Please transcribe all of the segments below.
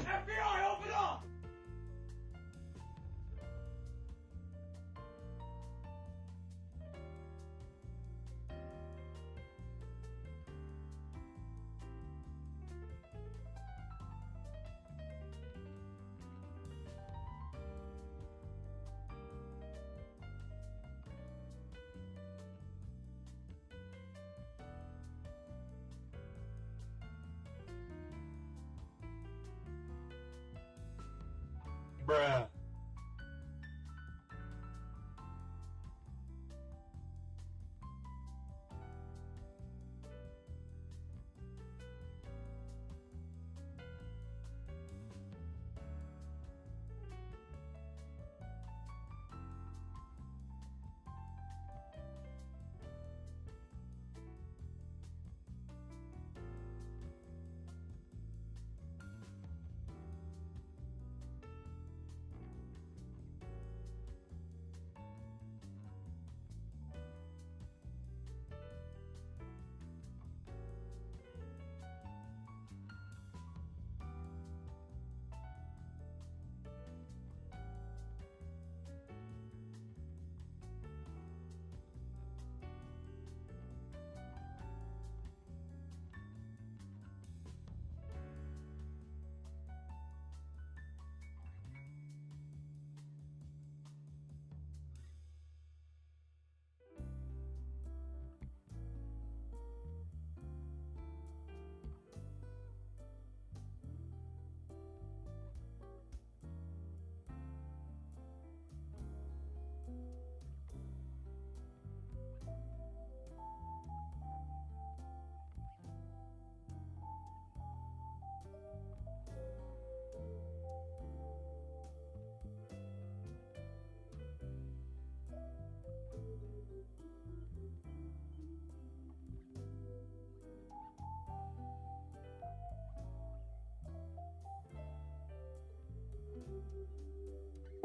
FBI, open up! Bruh.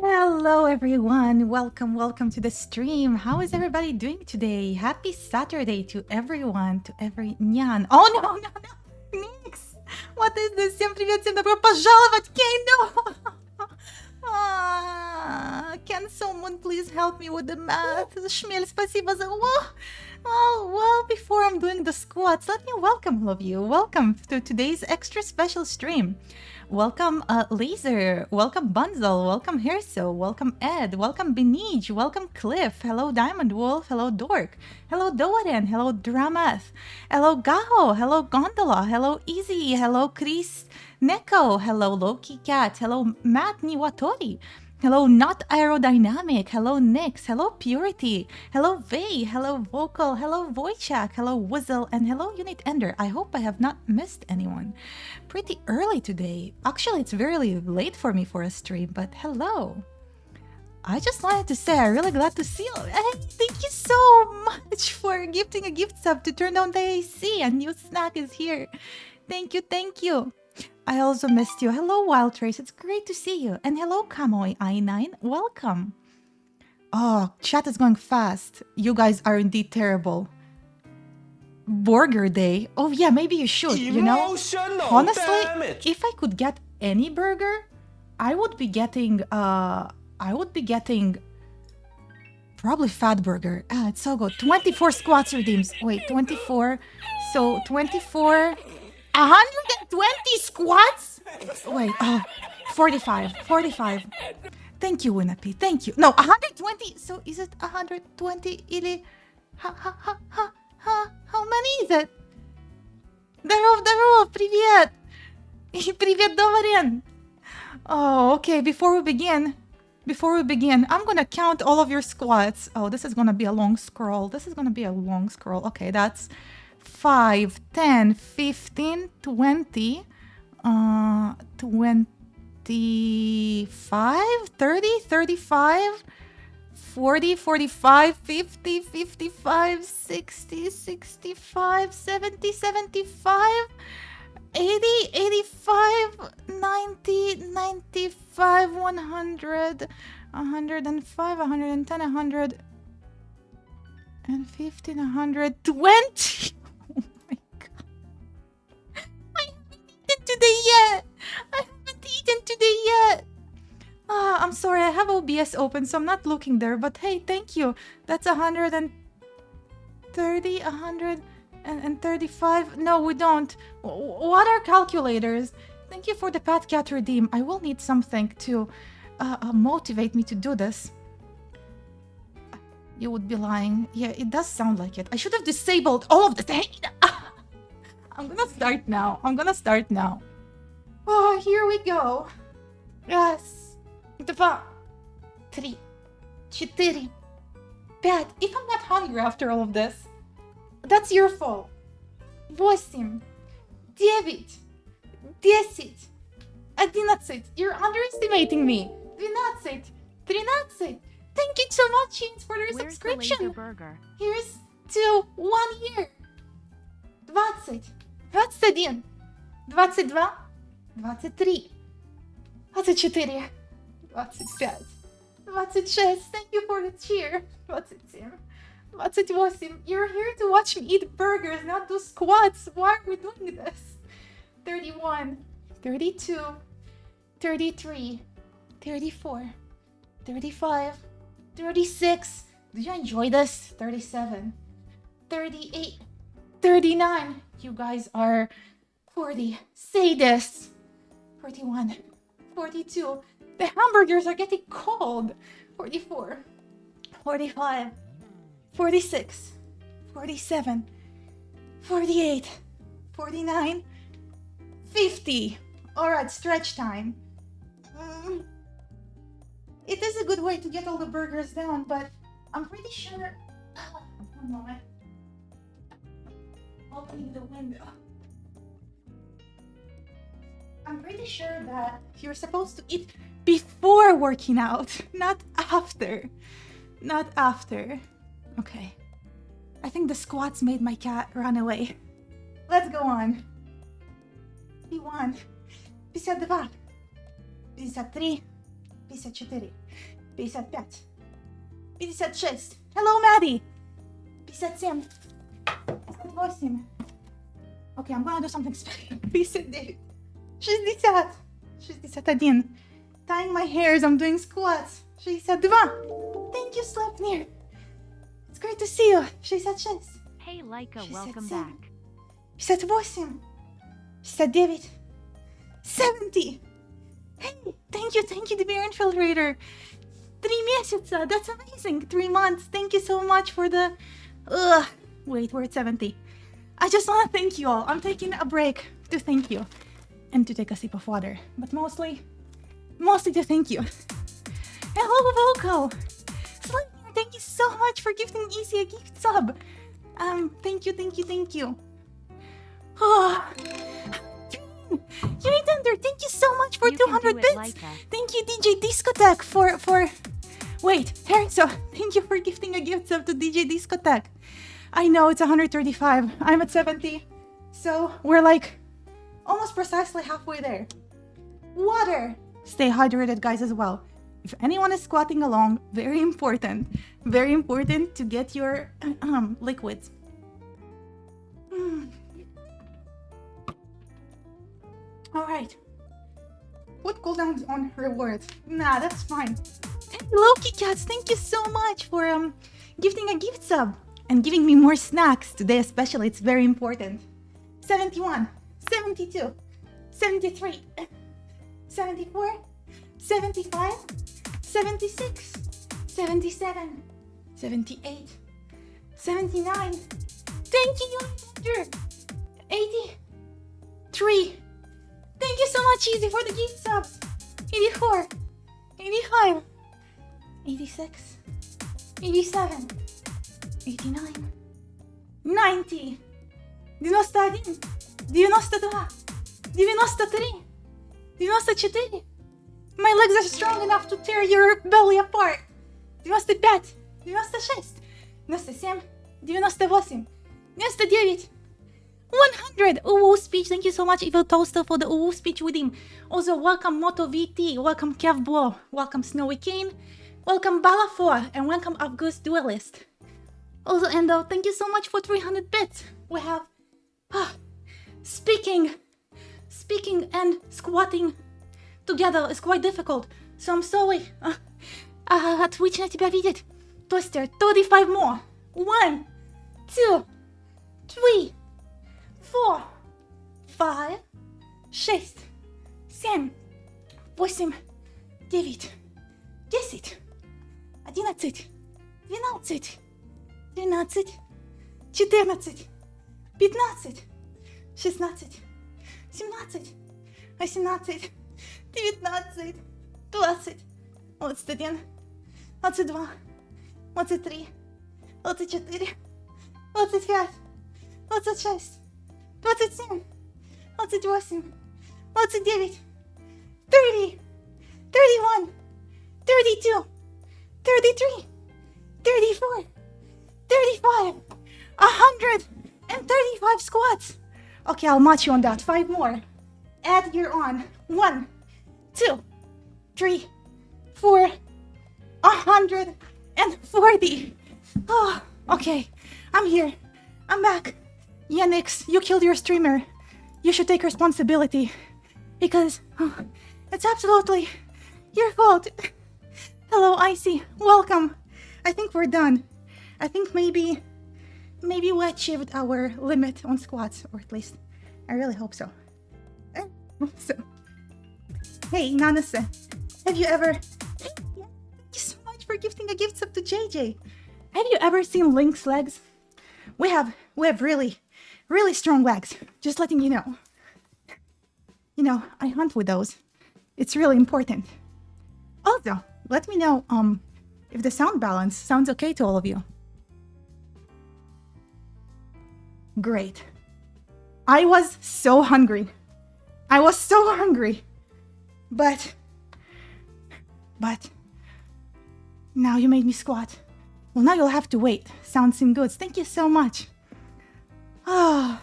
Hello, everyone. Welcome to the stream. How is everybody doing today? Happy Saturday to everyone, to every nyan. Oh, no. Nix! What is this? Всем привет, всем добро пожаловать, Kano! Can someone please help me with the math? Shmel, спасибо за... Well, before I'm doing the squats, let me welcome all of you. Welcome to today's extra special stream. Welcome, Laser. Welcome, Bunzel. Welcome, Hairso. Welcome, Ed. Welcome, Benij. Welcome, Cliff. Hello, Diamond Wolf. Hello, Dork. Hello, Doaren. Hello, Dramath. Hello, Gaho. Hello, Gondola. Hello, Easy. Hello, Chris Neko. Hello, Loki Cat. Hello, Matt Niwatori. Hello, Not Aerodynamic. Hello, Nyx. Hello, Purity. Hello, Vey. Hello, Vocal. Hello, Wojciech. Hello, Wizzle. And hello, Unit Ender. I hope I have not missed anyone. Pretty early today. Actually, it's very late for me for a stream, but hello. I just wanted to say I'm really glad to see you. Hey, thank you so much for gifting a gift sub to turn on the AC. A new snack is here. Thank you. I also missed you. Hello, Wild Trace. It's great to see you. And hello, Kamoy I9. Welcome. Oh, chat is going fast. You guys are indeed terrible. Burger day. Oh yeah, maybe you should, you know? Emotional Honestly, damage. if I could get any burger, I would be getting probably fat burger. Ah, it's so good. 24 squats redeems. Wait, 24. So 24 120 squats? Wait, 45. Thank you, Winnapi. Thank you. No, 120. So is it 120 или how many is it? Здорово, привет. Привет, Dovarian. Oh, okay. Before we begin, I'm gonna count all of your squats. Oh, this is gonna be a long scroll. Okay, that's 5, 10, 15, 20, 25, 30, 35, 40, 45, 50, 55, 60, 65, 70, 75, 80, 85, 90, 95, 100, 105, 110, 115, 120. Oh my god. I haven't eaten today yet. I'm sorry, I have OBS open, so I'm not looking there. But hey, thank you. That's 130, 135. No, we don't. What are calculators? Thank you for the Pat Cat redeem. I will need something to motivate me to do this. You would be lying. Yeah, it does sound like it. I should have disabled all of the things. I'm gonna start now. Oh, here we go. Yes. 2, 3, 4, 5. If I'm not hungry after all of this, that's your fault. 8, 9, 10, 11. You're underestimating me. 12, 13. Thank you so much, Jeans, for your subscription. Here's to 1 year. 20, 21, 22, 23, 24, 25, 26. Thank you for the cheer. 27, 28. You're here to watch me eat burgers, not do squats. Why are we doing this? 31, 32, 33, 34, 35, 36. Did you enjoy this? 37, 38, 39. You guys are 40. Say this. 41, 42. The hamburgers are getting cold. 44, 45, 46, 47, 48, 49, 50. Alright, stretch time. It is a good way to get all the burgers down, but I'm pretty sure... One moment. Opening the window. I'm pretty sure that you're supposed to eat before working out, not after. Not after. Okay. I think the squats made my cat run away. Let's go on. 51, 52, 53, 54, 55, 56. Hello, Maddie. 57, 58. Okay, I'm gonna do something special. 59, 60, 61. Tying my hairs, I'm doing squats. 62. Thank you, Sleipnir. It's great to see you. 66. Hey, Laika, welcome back. 58, 59, 70. Hey, thank you, the Bear Infiltrator. 3 месяца, that's amazing. 3 months. Thank you so much for the... Wait, we're at 70. I just want to thank you all. I'm taking a break to thank you and to take a sip of water, but mostly to thank you. Hello, Vocal. Sleipnir, thank you so much for gifting Easy a gift sub. Thank you. Oh, Yuri Thunder, thank you so much for 200 bits. Thank you, DJ Discotheque, for... Wait, Harrison, thank you for gifting a gift sub to DJ Discotheque. I know it's 135. I'm at 70. So we're like almost precisely halfway there. Water. Stay hydrated, guys, as well. if anyone is squatting along, very important to get your liquids. All right. Put cooldowns on rewards. Nah, that's fine. Loki Cats, thank you so much for gifting a gift sub and giving me more snacks today, especially. It's very important. 71, 72, 73, 74, 75, 76, 77, 78, 79. Thank you, 83. Thank you so much, Easy, for the gift subs. 84, 85, 86, 87, 89, 90, 91, 92, 93, 94. My legs are strong enough to tear your belly apart. 95, 96, 97, 98, 99, 100. Ooh, speech. Thank you so much, Evil Toaster, for the ooh speech with him. Also, welcome Moto VT, welcome Kevbo, welcome Snowy Kane, welcome Balafor, and welcome August Duelist. Also, Endo, thank you so much for 300 bits. We have speaking and squatting together is quite difficult, so I'm sorry. Twitch на тебя видит. Toaster, 35 more. 1, 2, 3, 4, 5, 6, 7, 8, 9, 10, 11, 12, 13, 14, 15, 16, 17, 18, 19, 20, 21, 22, 23, 24, 25, 26, 27, 28, 29, 30, 31, 32, 33, 34, 35, 135 squats. Okay, I'll match you on that. 5 more. Add your on. 1, 2, 3, 4, 140. Oh, okay. I'm here. I'm back. Yenix, you killed your streamer. You should take responsibility. Because it's absolutely your fault. Hello, Icy. Welcome. I think we're done. I think maybe we achieved our limit on squats, or at least I really hope so. So, hey, Nanase, have you ever... Thank you so much for gifting a gift sub to JJ. Have you ever seen Link's legs? We have really strong legs. Just letting you know. You know, I hunt with those. It's really important. Also, let me know if the sound balance sounds okay to all of you. Great. I was so hungry. But now you made me squat. Well, now you'll have to wait. Sounds seem good. Thank you so much. Ah,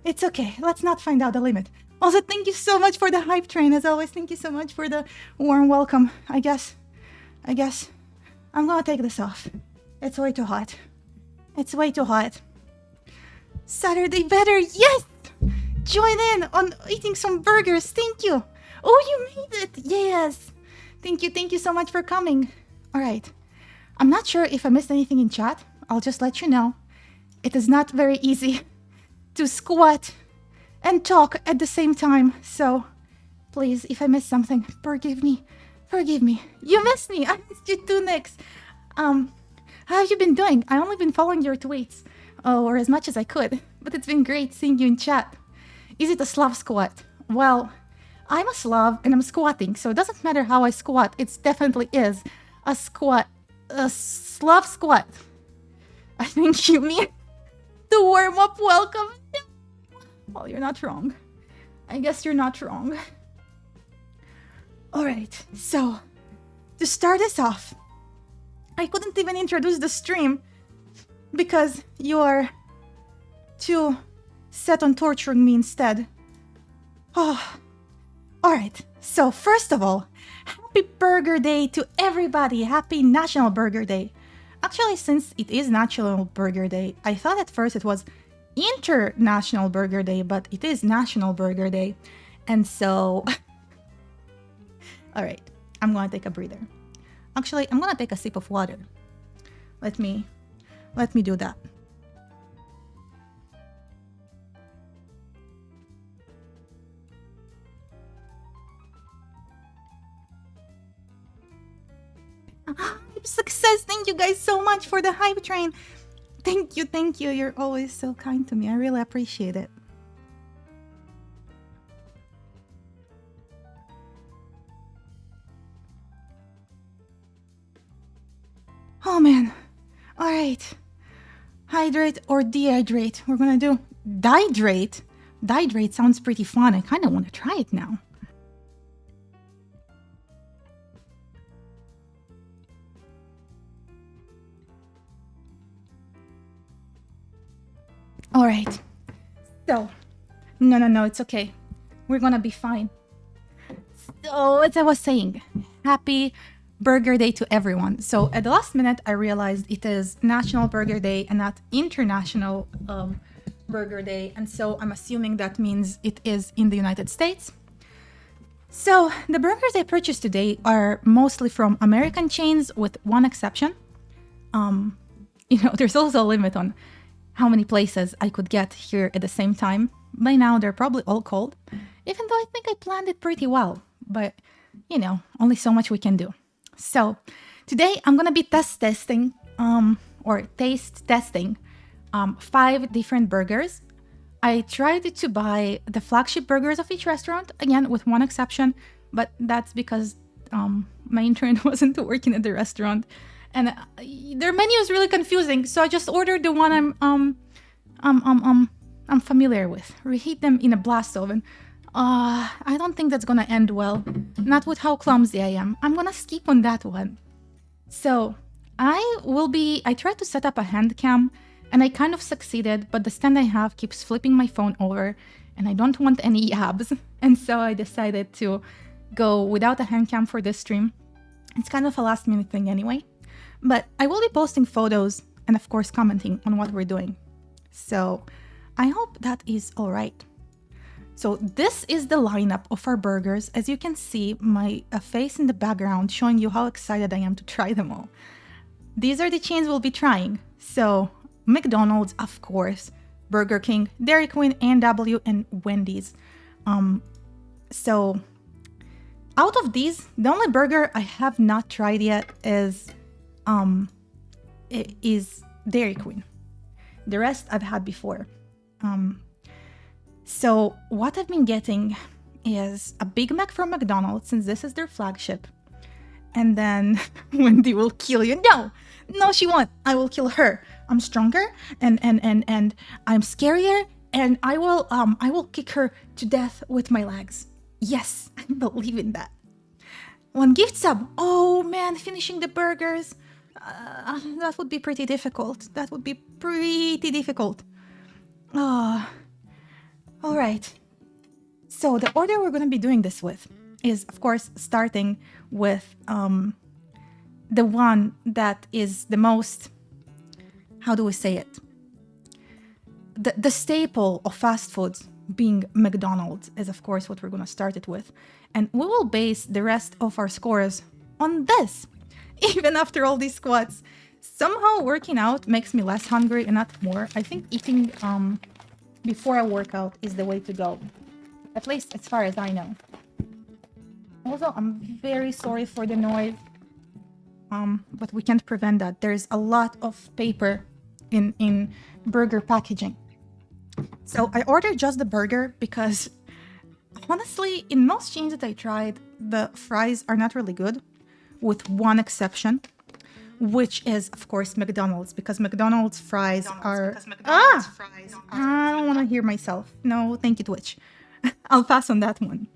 it's okay. Let's not find out the limit. Also, thank you so much for the hype train. As always, thank you so much for the warm welcome. I guess I'm gonna take this off. It's way too hot. Saturday better, yes! Join in on eating some burgers, thank you! Oh, you made it, yes! Thank you so much for coming. Alright, I'm not sure if I missed anything in chat. I'll just let you know. It is not very easy to squat and talk at the same time, so please, if I missed something, forgive me. You missed me, I missed you too, Nix. How have you been doing? I've only been following your tweets. Or as much as I could, but it's been great seeing you in chat. Is it a Slav squat? Well, I'm a Slav and I'm squatting, so it doesn't matter how I squat, it definitely is a squat. A Slav squat. I think you mean the warm-up welcome. Well, you're not wrong. I guess you're not wrong. Alright, so to start us off, I couldn't even introduce the stream because you're too set on torturing me instead. Oh, alright. So first of all, happy Happy Burger Day to everybody! Happy National Burger Day! Actually, since it is National Burger Day, I thought at first it was International Burger Day, but it is National Burger Day. And so... Alright, I'm gonna take a breather. Actually, I'm gonna take a sip of water. Let me do that. Success! Thank you guys so much for the hype train. Thank you. You're always so kind to me. I really appreciate it. Oh man. Alright. Hydrate or dehydrate? We're gonna do dihydrate. Dihydrate sounds pretty fun. I kind of want to try it now. Alright. So, no, it's okay. We're gonna be fine. So, as I was saying, happy Burger Day to everyone. So, at the last minute, I realized it is National Burger Day and not International Burger Day. And so, I'm assuming that means it is in the United States. So, the burgers I purchased today are mostly from American chains with one exception. There's also a limit on how many places I could get here at the same time. By now, they're probably all cold, even though I think I planned it pretty well. But, only so much we can do. So, today I'm gonna be taste testing 5 different burgers. I tried to buy the flagship burgers of each restaurant, again, with one exception, but that's because my internet wasn't working at the restaurant. And their menu is really confusing, so I just ordered the one I'm familiar with. Reheat them in a blast oven. I don't think that's gonna end well. Not with how clumsy I am. I'm gonna skip on that one. So I tried to set up a hand cam, and I kind of succeeded, but the stand I have keeps flipping my phone over, and I don't want any yabs. And so I decided to go without a hand cam for this stream. It's kind of a last minute thing anyway. But I will be posting photos and of course commenting on what we're doing. So I hope that is all right. So this is the lineup of our burgers. As you can see, my face in the background showing you how excited I am to try them all. These are the chains we'll be trying. So McDonald's, of course, Burger King, Dairy Queen, A&W, and Wendy's. So out of these, the only burger I have not tried yet is Dairy Queen. The rest I've had before. So what I've been getting is a Big Mac from McDonald's, since this is their flagship. And then Wendy will kill you. No, she won't. I will kill her. I'm stronger and I'm scarier, and I will kick her to death with my legs. Yes, I believe in that. One gift sub. Oh man, finishing the burgers. That would be pretty difficult. All right. So the order we're going to be doing this with is, of course, starting with the one that is the most, how do we say it? The staple of fast foods, being McDonald's, is of course what we're going to start it with. And we will base the rest of our scores on this. Even after all these squats, somehow working out makes me less hungry and not more. I think eating before I work out is the way to go. At least as far as I know. Also, I'm very sorry for the noise. But we can't prevent that. There's a lot of paper in burger packaging. So I ordered just the burger because honestly, in most chains that I tried, the fries are not really good, with one exception, which is of course McDonald's, because McDonald's fries are... I don't want to hear myself. No, thank you, Twitch. I'll pass on that one.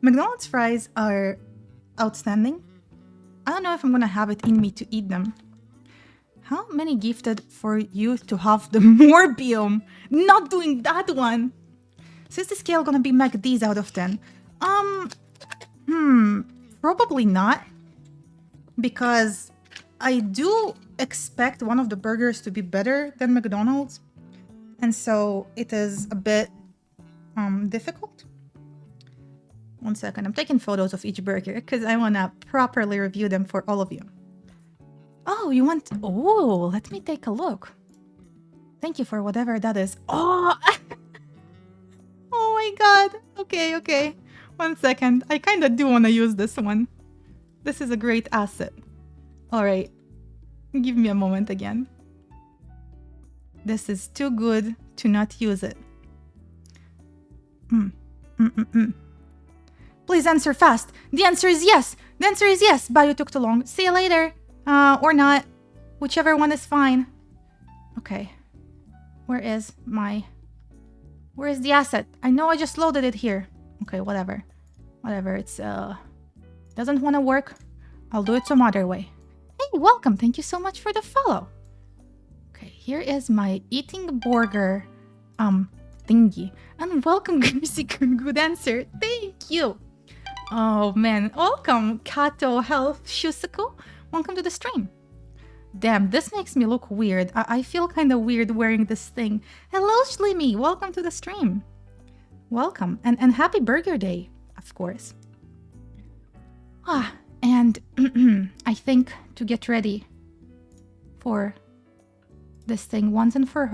McDonald's fries are outstanding. I don't know if I'm gonna have it in me to eat them. How many gifted for you to have the Morbium? Not doing that one. So is the scale gonna be McD's out of 10? For probably not, because I do expect one of the burgers to be better than McDonald's, and so it is a bit difficult. 1 second, I'm taking photos of each burger because I want to properly review them for all of you. Oh, you want... Oh, let me take a look. Thank you for whatever that is. Oh! Oh my god. Okay. 1 second. I kind of do want to use this one. This is a great asset. Alright. Give me a moment again. This is too good to not use it. Please answer fast. The answer is yes. The answer is yes. Bye, you took too long. See you later. Or not. Whichever one is fine. Okay. Where is the asset? I know I just loaded it here. Okay, whatever. It's, doesn't want to work. I'll do it some other way. Hey, welcome. Thank you so much for the follow. Okay, here is my eating burger, thingy. And welcome, Greasy. Good answer. Thank you. Oh, man. Welcome, Kato Health Shusaku. Welcome to the stream. Damn, this makes me look weird. I feel kind of weird wearing this thing. Hello, Shlimi. Welcome to the stream. Welcome. And happy Burger Day, of course. And I think to get ready for this thing once and for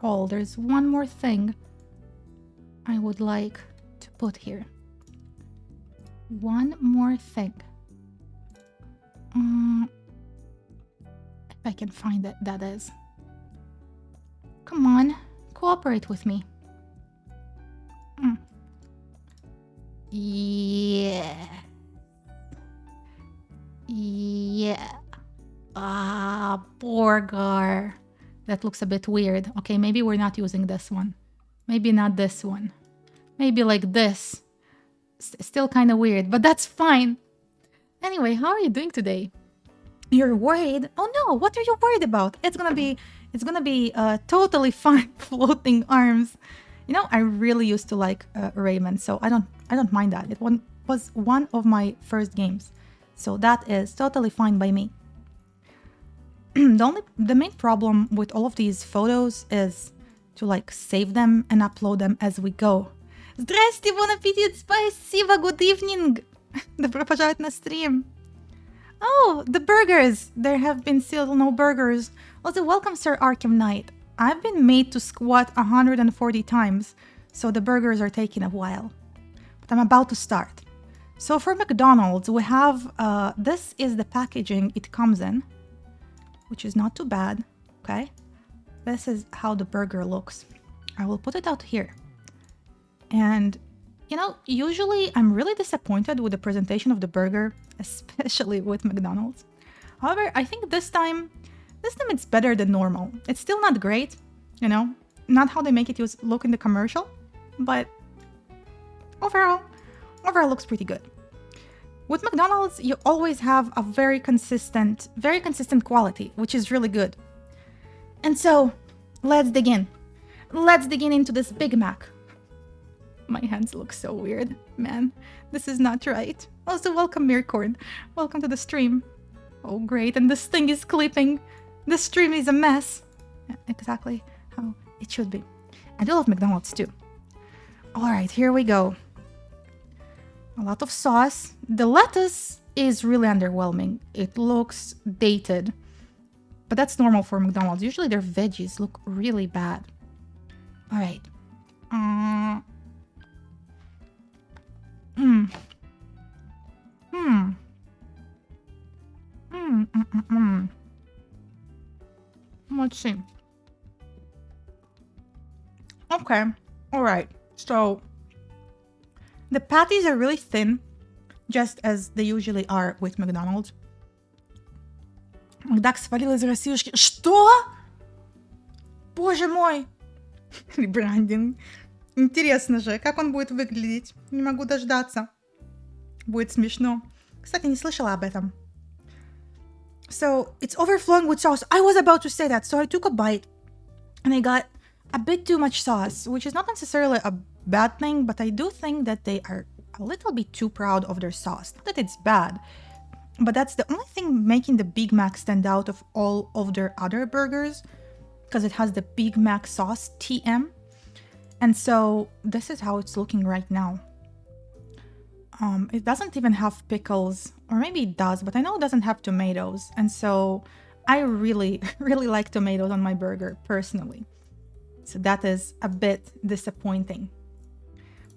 all, there's one more thing I would like to put here. One more thing. If I can find it, that is. Come on, cooperate with me. Yeah. Burger. That looks a bit weird. Okay, maybe we're not using this one. Maybe not this one. Maybe like this. Still kind of weird, but that's fine. Anyway, how are you doing today? You're worried? Oh no, what are you worried about? It's gonna be totally fine. Floating arms. You know, I really used to like Rayman, so I don't mind that. It was one of my first games, so that is totally fine by me. The main problem with all of these photos is to like save them and upload them as we go. Здрасте, bon appetit, спасибо, good evening. Добро пожаловать на стрим. Oh, the burgers! There have been still no burgers. Also, welcome, Sir Arkham Knight. I've been made to squat 140 times, so the burgers are taking a while. But I'm about to start. So for McDonald's, we have, this is the packaging it comes in, which is not too bad, okay? This is how the burger looks. I will put it out here. And, you know, usually I'm really disappointed with the presentation of the burger, especially with McDonald's. However, I think this time it's better than normal. It's still not great, you know, not how they make it look in the commercial, but overall looks pretty good. With McDonald's, you always have a very consistent quality, which is really good. And so, let's dig in. Let's dig into this Big Mac. My hands look so weird, man. This is not right. Also, welcome, Mircorn. Welcome to the stream. Oh, great, and this thing is clipping. The stream is a mess. Exactly how it should be. And I love McDonald's too. Alright, here we go. A lot of sauce. The lettuce is really underwhelming. It looks dated. But that's normal for McDonald's. Usually their veggies look really bad. Alright. Let's see. Okay. Alright. So, the patties are really thin, just as they usually are with McDonald's. Макдак свалил из Россиюшки. Что? Боже мой! Ребрандинг. Интересно же, как он будет выглядеть. Не могу дождаться. Будет смешно. Кстати, не слышала об этом. So, it's overflowing with sauce. I was about to say that. So I took a bite and I got a bit too much sauce, which is not necessarily a bad thing, but I do think that they are a little bit too proud of their sauce. Not that it's bad, but that's the only thing making the Big Mac stand out of all of their other burgers, because it has the Big Mac sauce, TM. And so this is how it's looking right now. It doesn't even have pickles, or maybe it does, but I know it doesn't have tomatoes. And so I really, really like tomatoes on my burger personally. So that is a bit disappointing.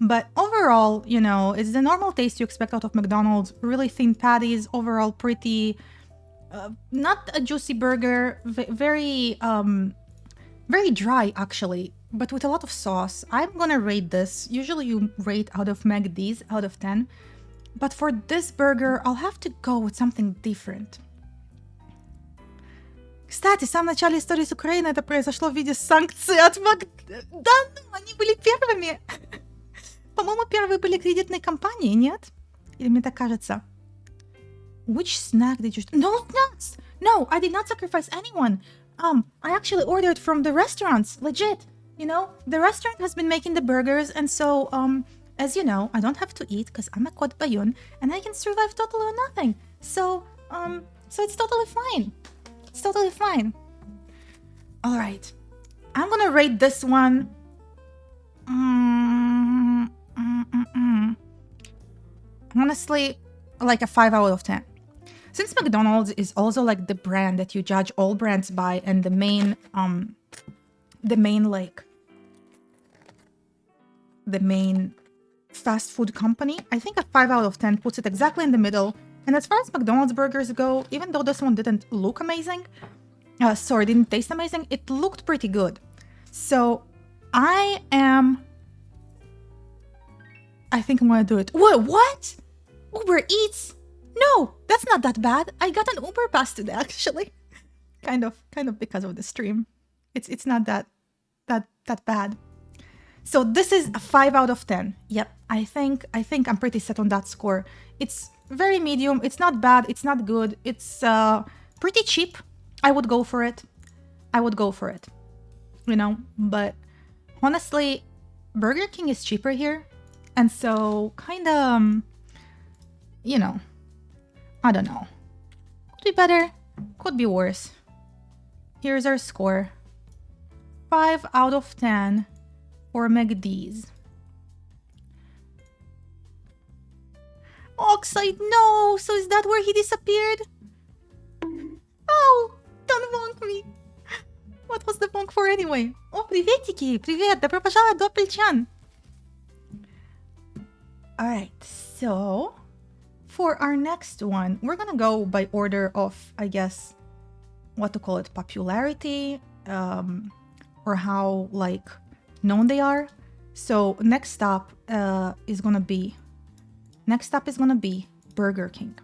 But overall, you know, it's the normal taste you expect out of McDonald's. Really thin patties, overall pretty, not a juicy burger, very dry actually, but with a lot of sauce. I'm gonna rate this. Usually you rate out of McD's out of 10, but for this burger, I'll have to go with something different. Кстати, в самом начале истории с Украиной это произошло в виде санкций от Да, ну, они были первыми. По-моему, первые были кредитные компании, нет? Или мне так кажется? Which snack did you... No snacks! No, I did not sacrifice anyone. I actually ordered from the restaurants, legit. You know, the restaurant has been making the burgers, and so, as you know, I don't have to eat because I'm a Kod Bayun, and I can survive totally on nothing. So it's totally fine. It's totally fine. All right. I'm gonna rate this one. Honestly, like a 5 out of 10. Since McDonald's is also like the brand that you judge all brands by, and the main fast food company, I think a 5 out of 10 puts it exactly in the middle. And as far as McDonald's burgers go, even though this one didn't look amazing, didn't taste amazing, it looked pretty good. So I think I'm gonna do it. What? Uber Eats? No, that's not that bad. I got an Uber pass today, actually. Kind of because of the stream. It's not that bad. So this is a 5 out of 10. Yep, I think I'm pretty set on that score. It's very medium. It's not bad. It's not good. It's pretty cheap. I would go for it. You know, but honestly, Burger King is cheaper here. And so kind of, you know, I don't know. Could be better. Could be worse. Here's our score. 5 out of 10 for McD's. Oxide, no! So is that where he disappeared? Oh, don't bonk me. What was the bonk for anyway? Oh, приветики! Привет! Добро пожаловать, Doppelchan! Alright, so for our next one, we're gonna go by order of, I guess, what to call it, popularity, or how, like, known they are. So next up is gonna be Burger King.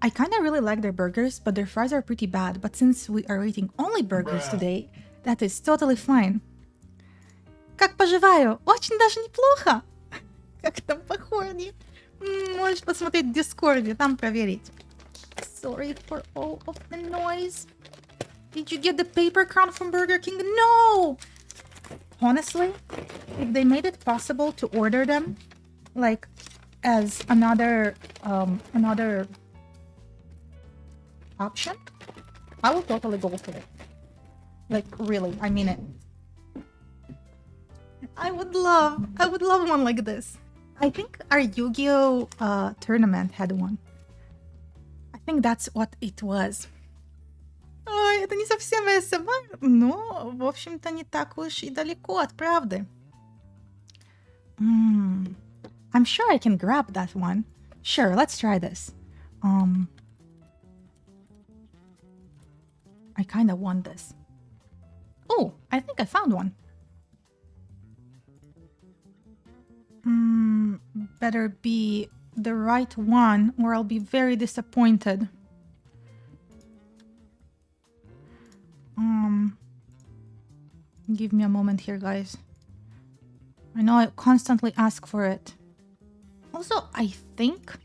I kind of really like their burgers, but their fries are pretty bad. But since we are eating only burgers today, that is totally fine. Как поживаю? Очень даже неплохо. Как там по хорне? Можешь посмотреть в Дискорде, там проверить. Sorry for all of the noise. Did you get the paper crown from Burger King? No! Honestly, if they made it possible to order them, like, as another option, I will totally go for it. Like, really, I mean it. I would love one like this. I think our Yu-Gi-Oh! Tournament had one. I think that's what it was. Ой, это не совсем ASMR, но, в общем-то, не так уж и далеко от правды. I'm sure I can grab that one. Sure, let's try this. I kind of want this. Oh, I think I found one. Better be the right one or I'll be very disappointed. Give me a moment here, guys. I know I constantly ask for it. Also, I think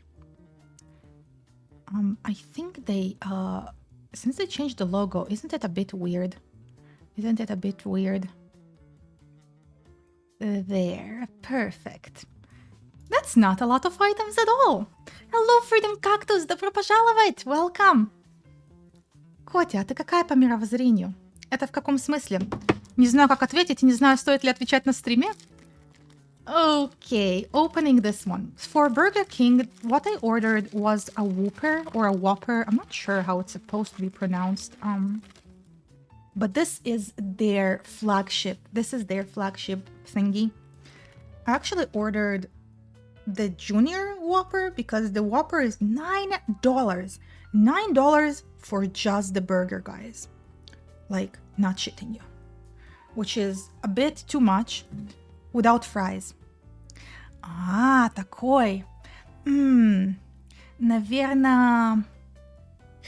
they since they changed the logo, isn't it a bit weird? There, perfect. That's not a lot of items at all. Hello, Freedom Cactus, добро пожаловать, welcome. Котя, а ты какая по мировоззрению? Это в каком смысле? Не знаю, как ответить, и не знаю, стоит ли отвечать на стриме. Okay, opening this one. For Burger King, what I ordered was a Whopper or a Whopper. I'm not sure how it's supposed to be pronounced. But this is their flagship. This is their flagship thingy. I actually ordered the Junior Whopper because the Whopper is $9. $9 for just the burger, guys. Like, not shitting you. Which is a bit too much without fries. А, такой. Наверное,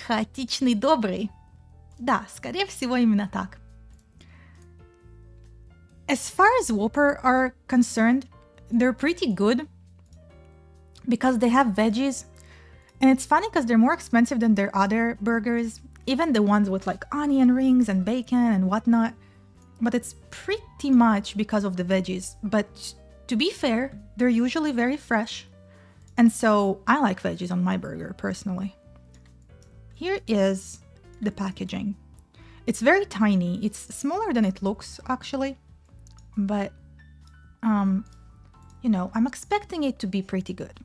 хаотичный добрый. Да, скорее всего, именно так. As far as Whopper are concerned, they're pretty good because they have veggies. And it's funny because they're more expensive than their other burgers, even the ones with like onion rings and bacon and whatnot. But it's pretty much because of the veggies. But to be fair, they're usually very fresh. And so I like veggies on my burger, personally. Here is the packaging. It's very tiny. It's smaller than it looks, actually. But, you know, I'm expecting it to be pretty good.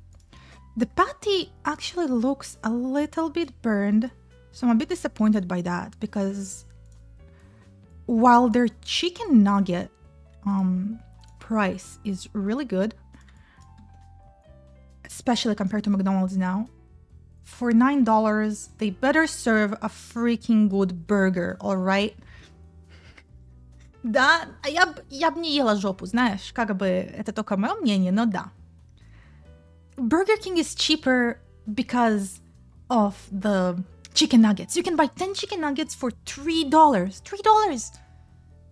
The patty actually looks a little bit burned. So I'm a bit disappointed by that because while their chicken nugget price is really good, especially compared to McDonald's now, for $9, they better serve a freaking good burger, alright? Да, я б не ела жопу, знаешь, как бы это только мое мнение, но да. Burger King is cheaper because of the chicken nuggets. You can buy 10 chicken nuggets for $3. $3!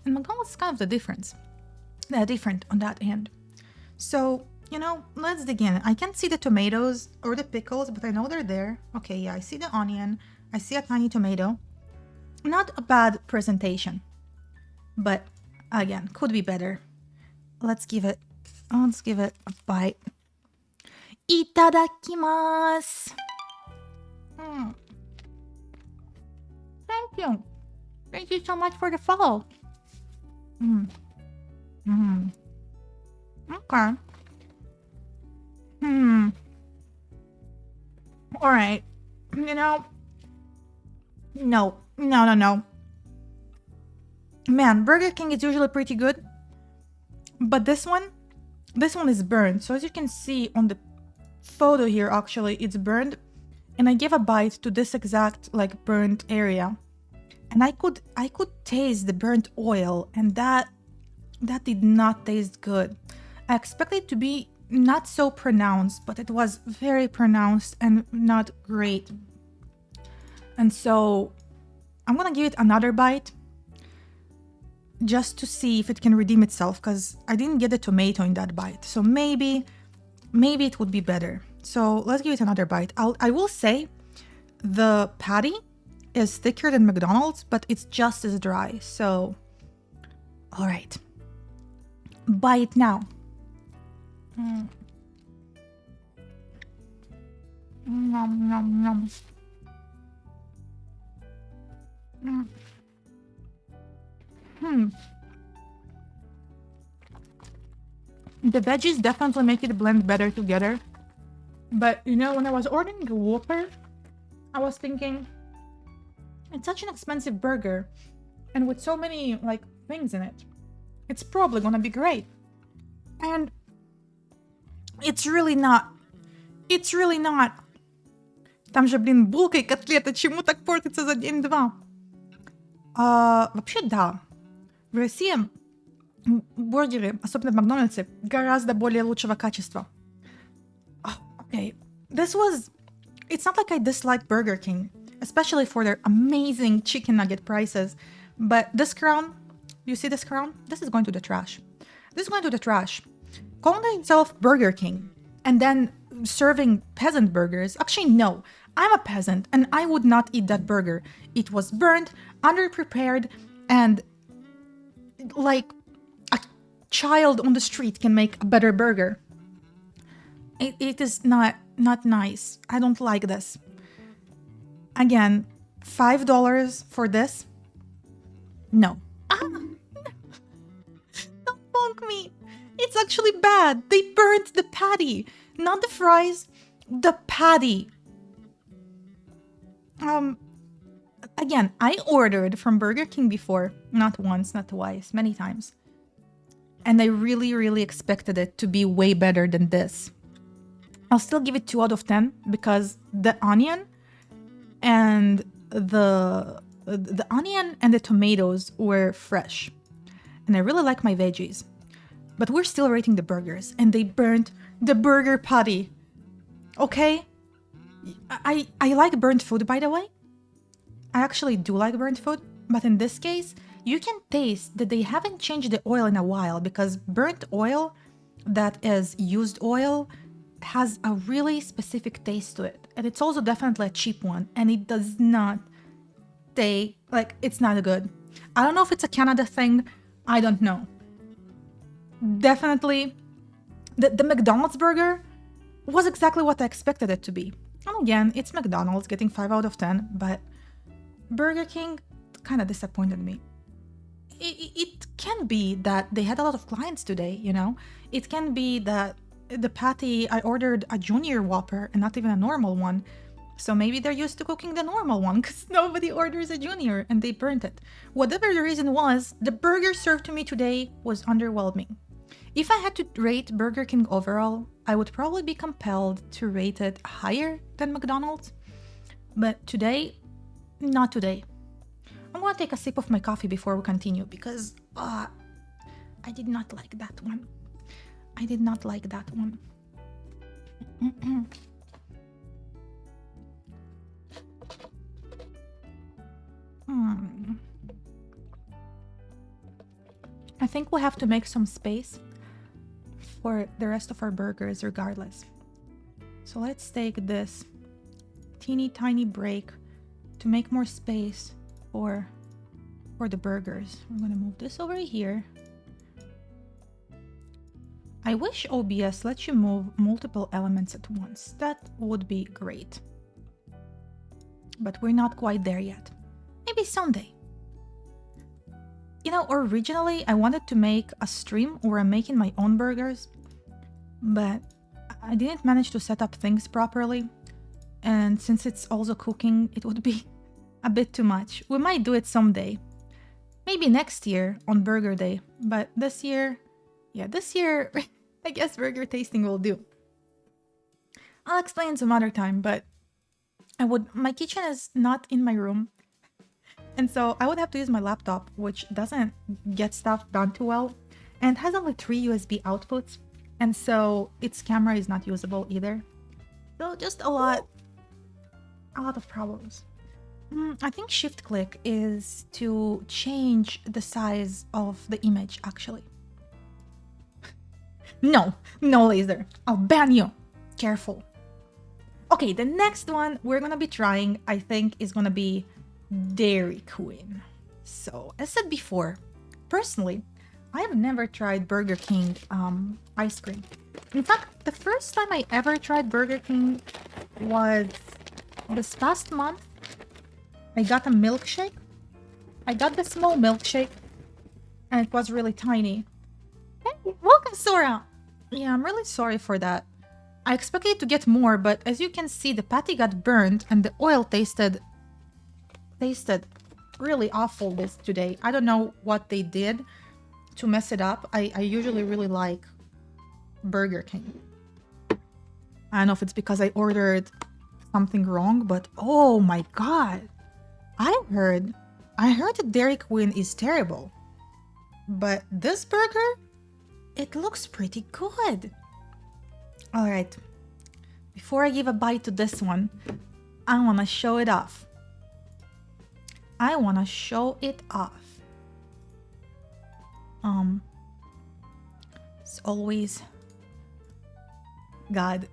And McDonald's is kind of the difference. They're different on that end. So, you know, let's dig in. I can't see the tomatoes or the pickles, but I know they're there. Okay, yeah, I see the onion. I see a tiny tomato. Not a bad presentation. But, again, could be better. Let's give it a bite. Itadakimasu! Thank you. Thank you so much for the follow. Okay. Alright. You know, no. Man, Burger King is usually pretty good. But this one is burned. So as you can see on the photo here, actually, it's burned. And I gave a bite to this exact, like, burnt area. And I could taste the burnt oil, and that did not taste good. I expected it to be not so pronounced, but it was very pronounced and not great. And so I'm gonna give it another bite just to see if it can redeem itself, because I didn't get the tomato in that bite. So maybe it would be better. So let's give it another bite. I will say the patty is thicker than McDonald's, but it's just as dry. So, all right. Bite now. Nom. The veggies definitely make it blend better together. But, you know, when I was ordering the Whopper, I was thinking, it's such an expensive burger, and with so many, like, things in it, it's probably gonna be great. And it's really not. It's really not. Там же, блин, булка и котлета, чему так портится за день-два? Вообще, да. В России бургеры, особенно в Макдональдсе, гораздо более лучшего качества. Okay, it's not like I dislike Burger King, especially for their amazing chicken nugget prices, but this crown, you see this crown? This is going to the trash. Calling itself Burger King and then serving peasant burgers. Actually, no, I'm a peasant and I would not eat that burger. It was burnt, underprepared, and like a child on the street can make a better burger. It is not nice. I don't like this. Again, $5 for this? No. Ah! Don't bonk me. It's actually bad. They burnt the patty. Not the fries, the patty. Again, I ordered from Burger King before. Not once, not twice, many times. And I really, really expected it to be way better than this. I'll still give it 2 out of 10 because the onion and the onion and the tomatoes were fresh. And I really like my veggies. But we're still rating the burgers and they burnt the burger patty. Okay? I like burnt food, by the way. I actually do like burnt food, but in this case, you can taste that they haven't changed the oil in a while because burnt oil that is used oil has a really specific taste to it. And it's also definitely a cheap one and it does not taste like it's not good. I don't know if it's a Canada thing. I don't know. Definitely, the McDonald's burger was exactly what I expected it to be. And again, it's McDonald's getting 5 out of 10, but Burger King kind of disappointed me. It can be that they had a lot of clients today, you know? It can be that the patty, I ordered a junior Whopper and not even a normal one. So maybe they're used to cooking the normal one because nobody orders a junior and they burnt it. Whatever the reason was, the burger served to me today was underwhelming. If I had to rate Burger King overall, I would probably be compelled to rate it higher than McDonald's. But today, not today. I'm gonna take a sip of my coffee before we continue because I did not like that one. I did not like that one. I think we'll have to make some space for the rest of our burgers regardless. So let's take this teeny tiny break to make more space for the burgers. I'm gonna move this over here. I wish OBS lets you move multiple elements at once. That would be great. But we're not quite there yet. Maybe someday. You know, originally I wanted to make a stream where I'm making my own burgers, but I didn't manage to set up things properly. And since it's also cooking, it would be a bit too much. We might do it someday. Maybe next year on Burger Day. But this year, I guess burger tasting will do. I'll explain some other time, but my kitchen is not in my room. And so I would have to use my laptop, which doesn't get stuff done too well. And has only 3 USB outputs. And so its camera is not usable either. So just a lot of problems. I think shift click is to change the size of the image actually. No laser. I'll ban you. Careful. Okay, the next one we're gonna be trying, I think, is gonna be Dairy Queen. So, as said before, personally, I have never tried Burger King ice cream. In fact, the first time I ever tried Burger King was this past month. I got a milkshake. I got the small milkshake, and it was really tiny. Hey, welcome, Sora! Yeah, I'm really sorry for that. I expected to get more, but as you can see, the patty got burned and the oil tasted really awful today. I don't know what they did to mess it up. I usually really like Burger King. I don't know if it's because I ordered something wrong, but oh my god. I heard that Dairy Queen is terrible. But this burger, it looks pretty good. Alright. Before I give a bite to this one, I want to show it off. It's always... God,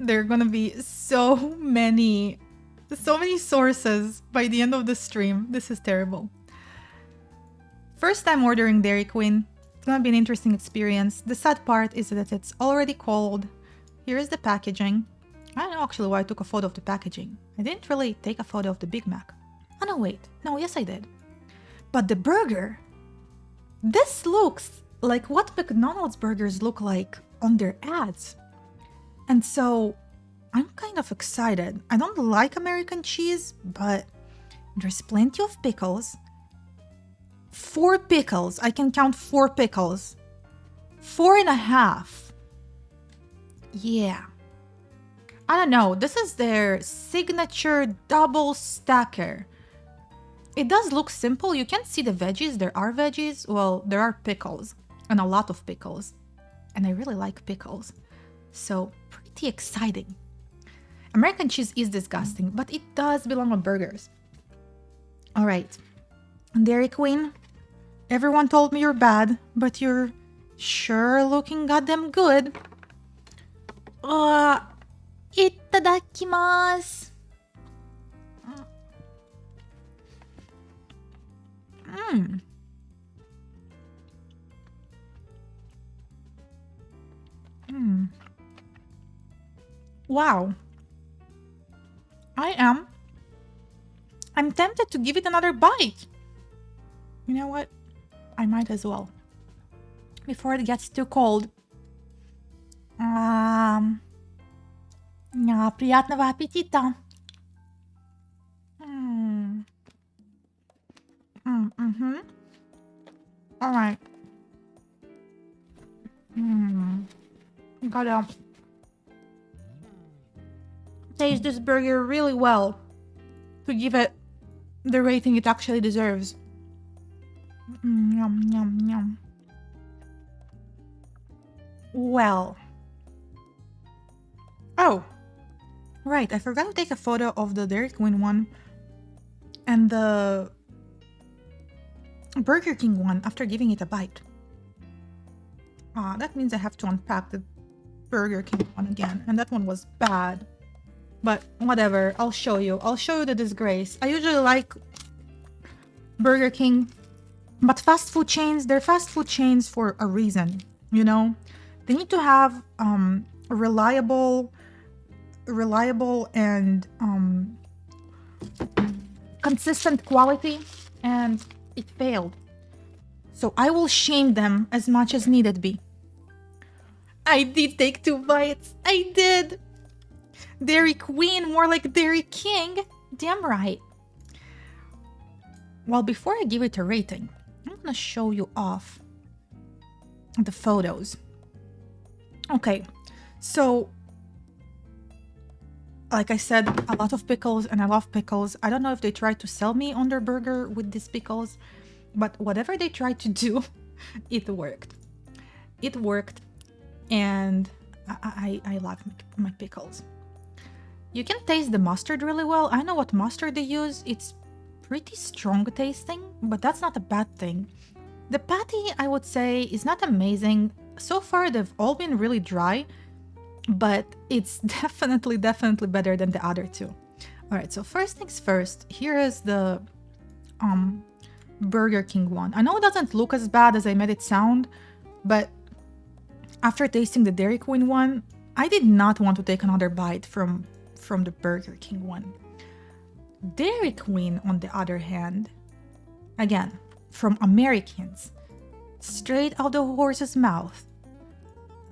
there are gonna be so many sources by the end of the stream. This is terrible. First time ordering Dairy Queen. It's gonna be an interesting experience. The sad part is that it's already cold. here is the packaging. I don't know actually why I took a photo of the packaging. I didn't really take a photo of the Big Mac. Oh no, wait. No, yes I did. But the burger, this looks like what McDonald's burgers look like on their ads. And so I'm kind of excited. I don't like American cheese, but there's plenty of pickles. 4 pickles. I can count 4 pickles. 4.5. Yeah. I don't know. This is their signature double stacker. It does look simple. You can see the veggies. There are veggies. Well, there are pickles. And a lot of pickles. And I really like pickles. So, pretty exciting. American cheese is disgusting, but it does belong on burgers. Alright. Dairy Queen. Everyone told me you're bad, but you're sure looking goddamn good. Itadakimasu. Wow. I'm tempted to give it another bite. You know what? I might as well. Before it gets too cold. Приятного аппетита. Alright. Gotta taste this burger really well to give it the rating it actually deserves. Yum, yum, yum. Well. Oh. Right, I forgot to take a photo of the Dairy Queen one and the Burger King one after giving it a bite. That means I have to unpack the Burger King one again, and that one was bad. But whatever, I'll show you. I'll show you the disgrace. I usually like Burger King, but fast food chains, they're fast food chains for a reason, you know? They need to have reliable and consistent quality, and it failed. So I will shame them as much as needed be. I did take 2 bites. I did. Dairy Queen, more like Dairy King. Damn right. Well, before I give it a rating, I'm gonna show you off the photos. Okay, so like I said, a lot of pickles, and I love pickles. I don't know if they tried to sell me on their burger with these pickles, but whatever they tried to do, it worked. It worked, and I love my pickles. You can taste the mustard really well. I know what mustard they use. It's pretty strong tasting, but that's not a bad thing. The patty, I would say, is not amazing. So far, they've all been really dry, but it's definitely better than the other two. All right, so first things first, here is the Burger King one. I know it doesn't look as bad as I made it sound, but after tasting the Dairy Queen one, I did not want to take another bite from the Burger King one. Dairy Queen, on the other hand, again, from Americans, straight out the horse's mouth.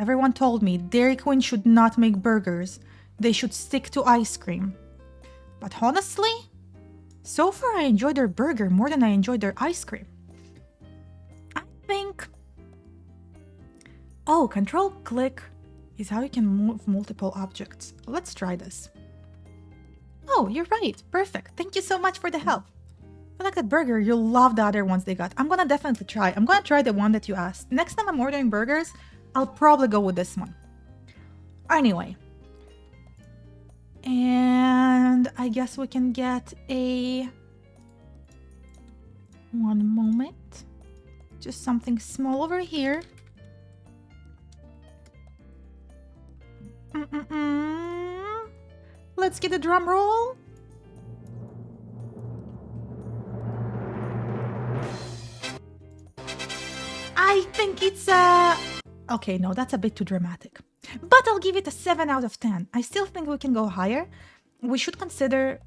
Everyone told me Dairy Queen should not make burgers. They should stick to ice cream. But honestly, so far I enjoyed their burger more than I enjoyed their ice cream. I think... Oh, Control-Click is how you can move multiple objects. Let's try this. Oh, you're right. Perfect. Thank you so much for the help. If you like that burger, you'll love the other ones they got. I'm gonna definitely try. I'm gonna try the one that you asked. Next time I'm ordering burgers, I'll probably go with this one. Anyway. And I guess we can get a... One moment. Just something small over here. Let's get a drum roll. I think it's a Okay, no, that's a bit too dramatic. But I'll give it a 7 out of 10. I still think we can go higher. We should consider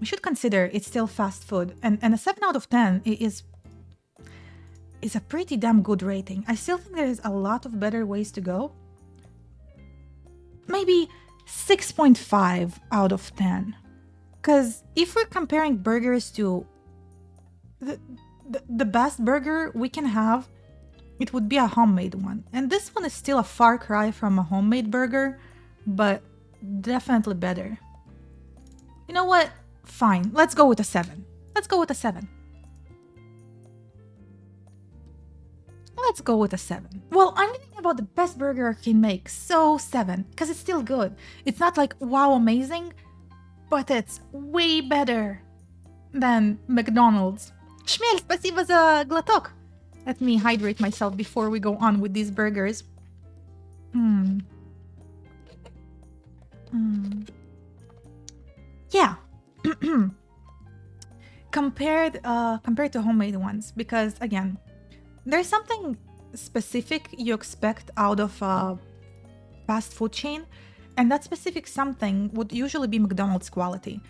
it's still fast food. And a 7 out of 10 is a pretty damn good rating. I still think there's a lot of better ways to go. Maybe 6.5 out of 10. Because if we're comparing burgers to the best burger we can have, it would be a homemade one. And this one is still a far cry from a homemade burger, but definitely better. You know what? Fine. Let's go with a 7. Let's go with a 7. Let's go with a 7. Well, I'm thinking about the best burger I can make, so 7, because it's still good. It's not like wow amazing, but it's way better than McDonald's. Shmiel, спасибо за глоток. Let me hydrate myself before we go on with these burgers. Yeah. compared to homemade ones, because again, there's something specific you expect out of a fast food chain, and that specific something would usually be McDonald's quality.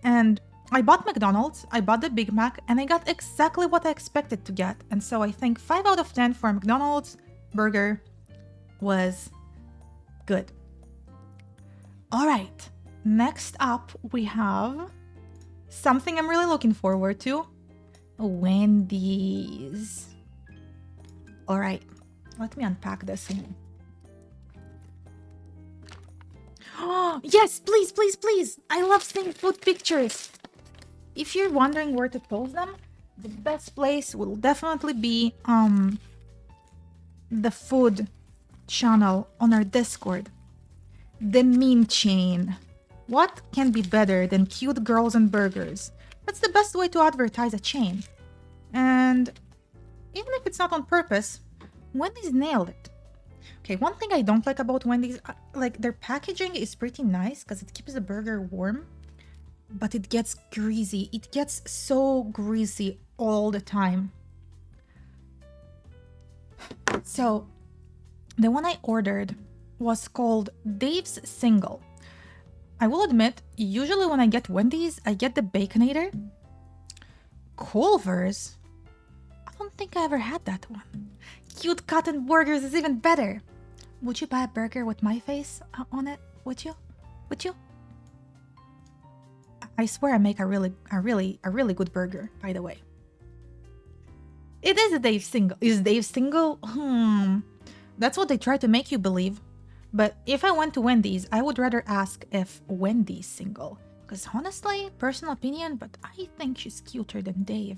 And I bought McDonald's, I bought the Big Mac, and I got exactly what I expected to get. And so I think 5 out of 10 for a McDonald's burger was good. All right, next up we have something I'm really looking forward to. Wendy's. All right, let me unpack this one. Oh, yes, please, please, please. I love seeing food pictures. If you're wondering where to post them, the best place will definitely be the food channel on our Discord. The meme chain. What can be better than cute girls and burgers? That's the best way to advertise a chain. And even if it's not on purpose, Wendy's nailed it. Okay, one thing I don't like about Wendy's, like their packaging is pretty nice because it keeps the burger warm, but it gets greasy. It gets so greasy all the time. So the one I ordered was called Dave's Single. I will admit, usually when I get Wendy's, I get the Baconator. Culver's? I don't think I ever had that one. Cute cotton burgers is even better. Would you buy a burger with my face on it? Would you? Would you? I swear I make a really good burger, by the way. It is a Dave Single. Is Dave Single? That's what they try to make you believe. But if I went to Wendy's, I would rather ask if Wendy's single. Because honestly, personal opinion, but I think she's cuter than Dave.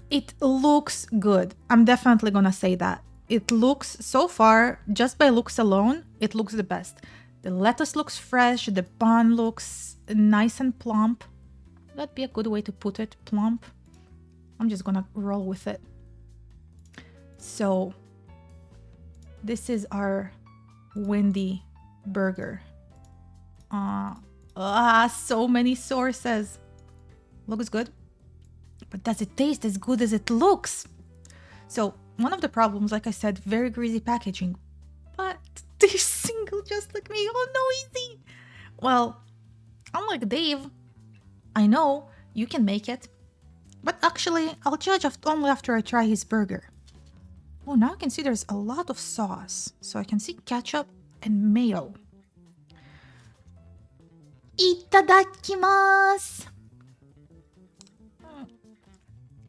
It looks good. I'm definitely gonna say that. It looks, so far, just by looks alone, it looks the best. The lettuce looks fresh, the bun looks nice and plump. That'd be a good way to put it, plump. I'm just gonna roll with it. So, this is our Wendy burger. So many sources. Looks good. But does it taste as good as it looks? So, one of the problems, like I said, very greasy packaging. But they're single just like me. Oh no, easy. Well, unlike Dave, I know you can make it. But actually, I'll judge only after I try his burger. Oh, now I can see there's a lot of sauce. So I can see ketchup and mayo. Itadakimasu!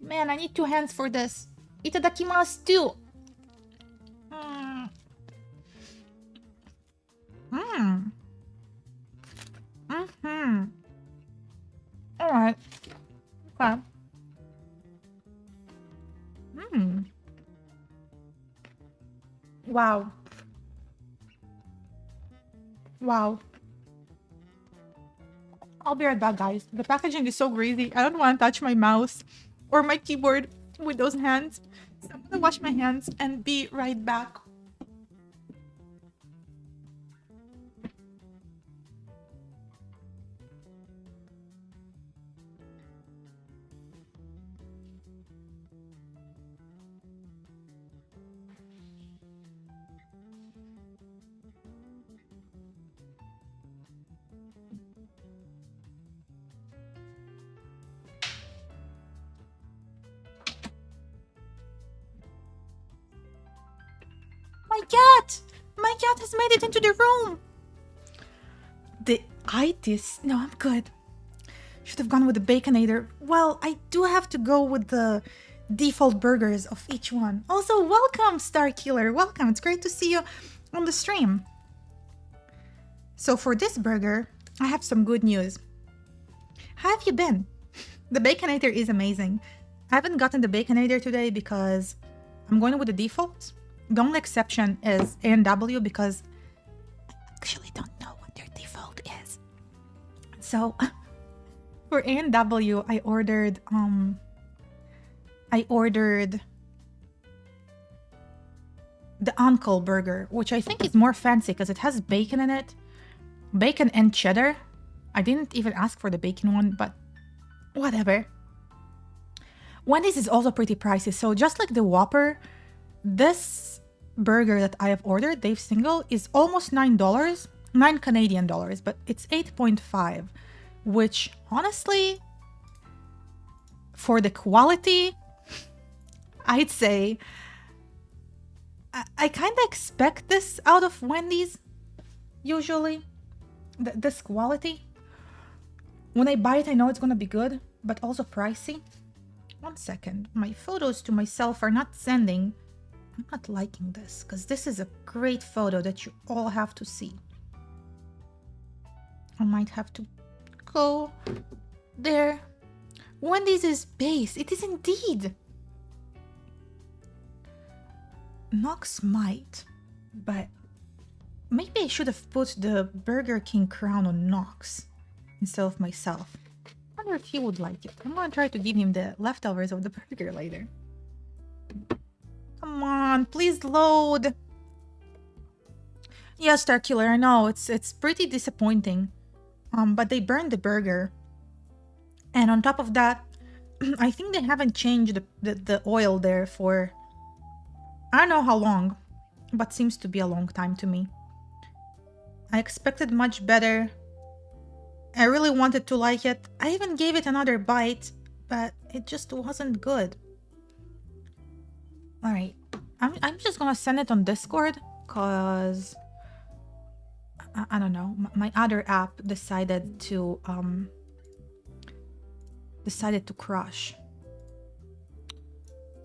Man, I need 2 hands for this. Itadakimasu too! Alright. Okay. Wow. Wow. I'll be right back, guys. The packaging is so greasy. I don't want to touch my mouse or my keyboard with those hands. So I'm gonna wash my hands and be right back. My cat! My cat has made it into the room! No, I'm good. Should have gone with the Baconator. Well, I do have to go with the default burgers of each one. Also, welcome, Starkiller. Welcome. It's great to see you on the stream. So for this burger, I have some good news. How have you been? The Baconator is amazing. I haven't gotten the Baconator today because I'm going with the default. The only exception is A&W because I actually don't know what their default is. So for A&W, I ordered the Uncle burger, which I think is more fancy because it has bacon in it. Bacon and cheddar. I didn't even ask for the bacon one, but whatever. Wendy's is also pretty pricey, so just like the Whopper, this burger that I have ordered, Dave Single, is almost $9, 9 Canadian dollars, but it's 8.5, which honestly, for the quality, I'd say I kind of expect this out of Wendy's, usually, this quality. When I buy it, I know it's gonna be good, but also pricey. One second, my photos to myself are not sending. I'm not liking this, because this is a great photo that you all have to see. I might have to go there. Wendy's is base. It is indeed. Knox might, but maybe I should have put the Burger King crown on Knox instead of myself. I wonder if he would like it. I'm gonna try to give him the leftovers of the burger later. Come on, please load. Yeah, Starkiller, I know it's pretty disappointing. But they burned the burger, and on top of that, I think they haven't changed the oil there for I don't know how long, but seems to be a long time to me. I expected much better. I really wanted to like it. I even gave it another bite, but it just wasn't good. Alright, I'm just gonna send it on Discord, cause I don't know, my other app decided to crash.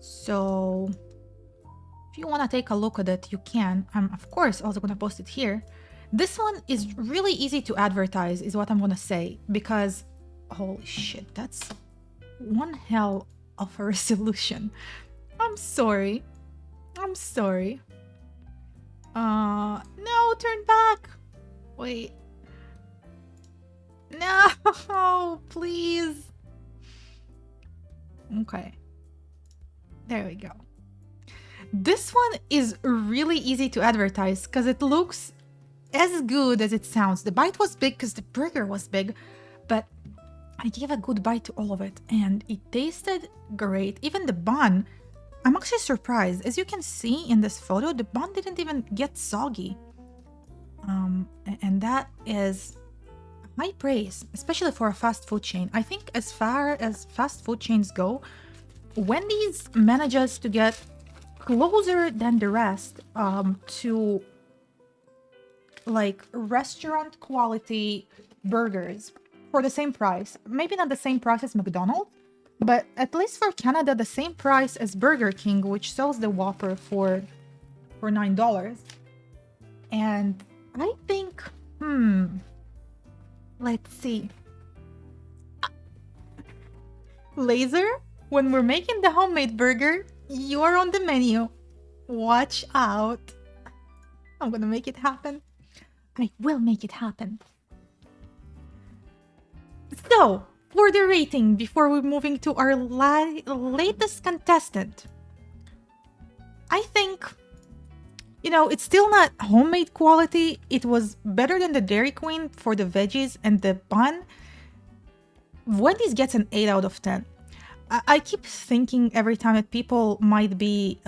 So if you want to take a look at it, you can. I'm of course also going to post it here. This one is really easy to advertise, is what I'm going to say, because holy shit, that's one hell of a resolution. I'm sorry. No, turn back. Wait. No, please. Okay. There we go. This one is really easy to advertise because it looks as good as it sounds. The bite was big because the burger was big, but I gave a good bite to all of it and it tasted great. Even the bun, I'm actually surprised. As you can see in this photo, the bun didn't even get soggy. And that is high praise, especially for a fast food chain. I think as far as fast food chains go, Wendy's manages to get closer than the rest to like restaurant quality burgers for the same price. Maybe not the same price as McDonald's, but at least for Canada, the same price as Burger King, which sells the Whopper for $9. And I think, let's see. Laser, when we're making the homemade burger, you are on the menu. Watch out. I'm gonna make it happen. I will make it happen. So, for the rating, before we're moving to our latest contestant, I think, you know, it's still not homemade quality. It was better than the Dairy Queen for the veggies and the bun. Wendy's gets an 8 out of 10. I keep thinking every time that people might be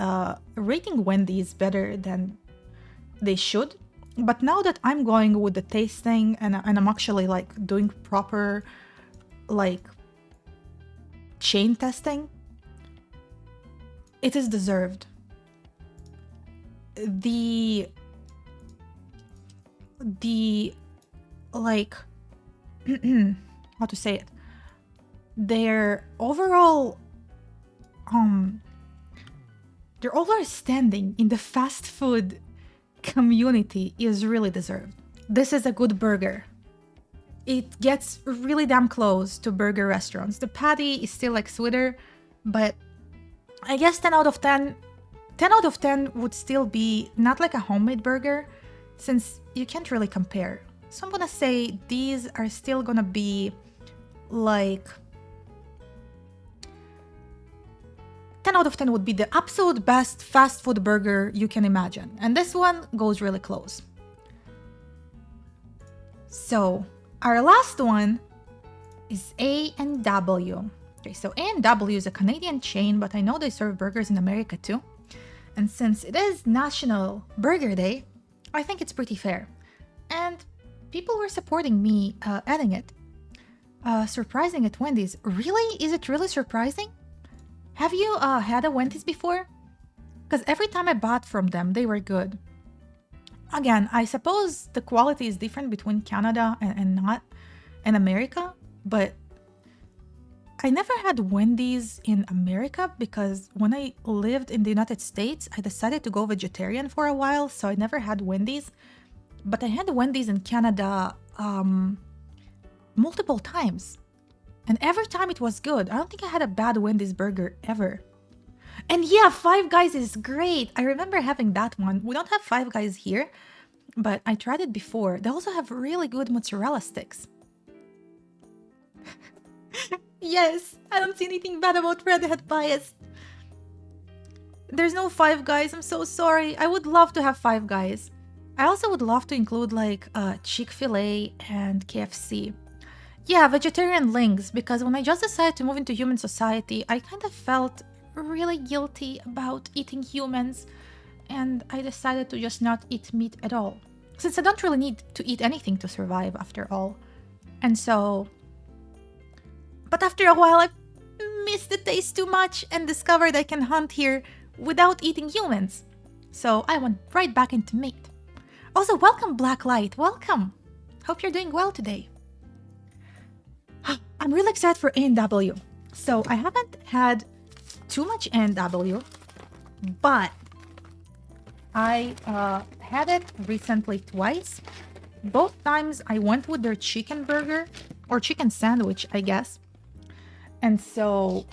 rating Wendy's better than they should. But now that I'm going with the tasting and I'm actually like doing proper like chain testing, it is deserved. the like how to say it, their overall standing in the fast food community is really deserved. This is a good burger. It gets really damn close to burger restaurants. The patty is still like sweeter, but I guess 10 out of 10 would still be not like a homemade burger, since you can't really compare. So I'm gonna say these are still gonna be like 10 out of 10 would be the absolute best fast food burger you can imagine. And this one goes really close. So our last one is A&W. Okay, so A&W is a Canadian chain, but I know they serve burgers in America too. And since it is National Burger Day, I think it's pretty fair. And people were supporting me adding it. Surprising at Wendy's. Really? Is it really surprising? Have you had a Wendy's before? Because every time I bought from them, they were good. Again, I suppose the quality is different between Canada and not in America, but I never had Wendy's in America because when I lived in the United States, I decided to go vegetarian for a while, so I never had Wendy's. But I had Wendy's in Canada multiple times. And every time it was good. I don't think I had a bad Wendy's burger ever. And yeah, Five Guys is great. I remember having that one. We don't have Five Guys here, but I tried it before. They also have really good mozzarella sticks. Yes, I don't see anything bad about Red Hat Bias. There's no Five Guys. I'm so sorry. I would love to have Five Guys. I also would love to include like Chick-fil-A and KFC. Yeah, vegetarian links, because when I just decided to move into human society, I kind of felt really guilty about eating humans, and I decided to just not eat meat at all, since I don't really need to eat anything to survive after all. And so... But after a while, I missed the taste too much and discovered I can hunt here without eating humans. So I went right back into meat. Also, welcome Blacklight, welcome! Hope you're doing well today. I'm really excited for A&W. So I haven't had too much A&W, but I had it recently twice. Both times I went with their chicken burger, or chicken sandwich, I guess. And so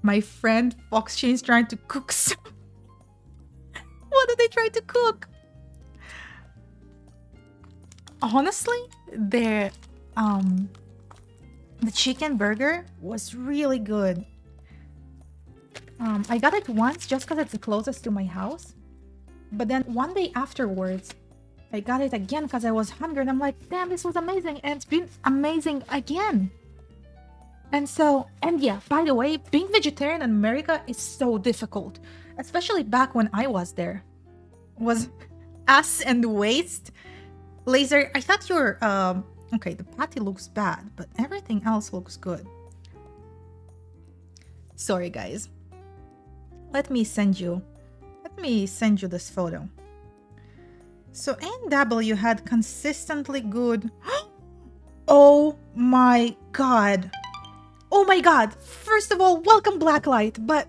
my friend Fox Chain is trying to cook some. What did they try to cook? Honestly, the chicken burger was really good. I got it once just because it's the closest to my house. But then one day afterwards, I got it again because I was hungry. And I'm like, damn, this was amazing. And it's been amazing again. And so, and yeah, by the way, being vegetarian in America is so difficult. Especially back when I was there. Was ass and waist. Laser, I thought your, okay, the patty looks bad, but everything else looks good. Sorry, guys. Let me send you this photo. So A&W had consistently good... Oh my god. Oh my god. First of all, welcome Blacklight, but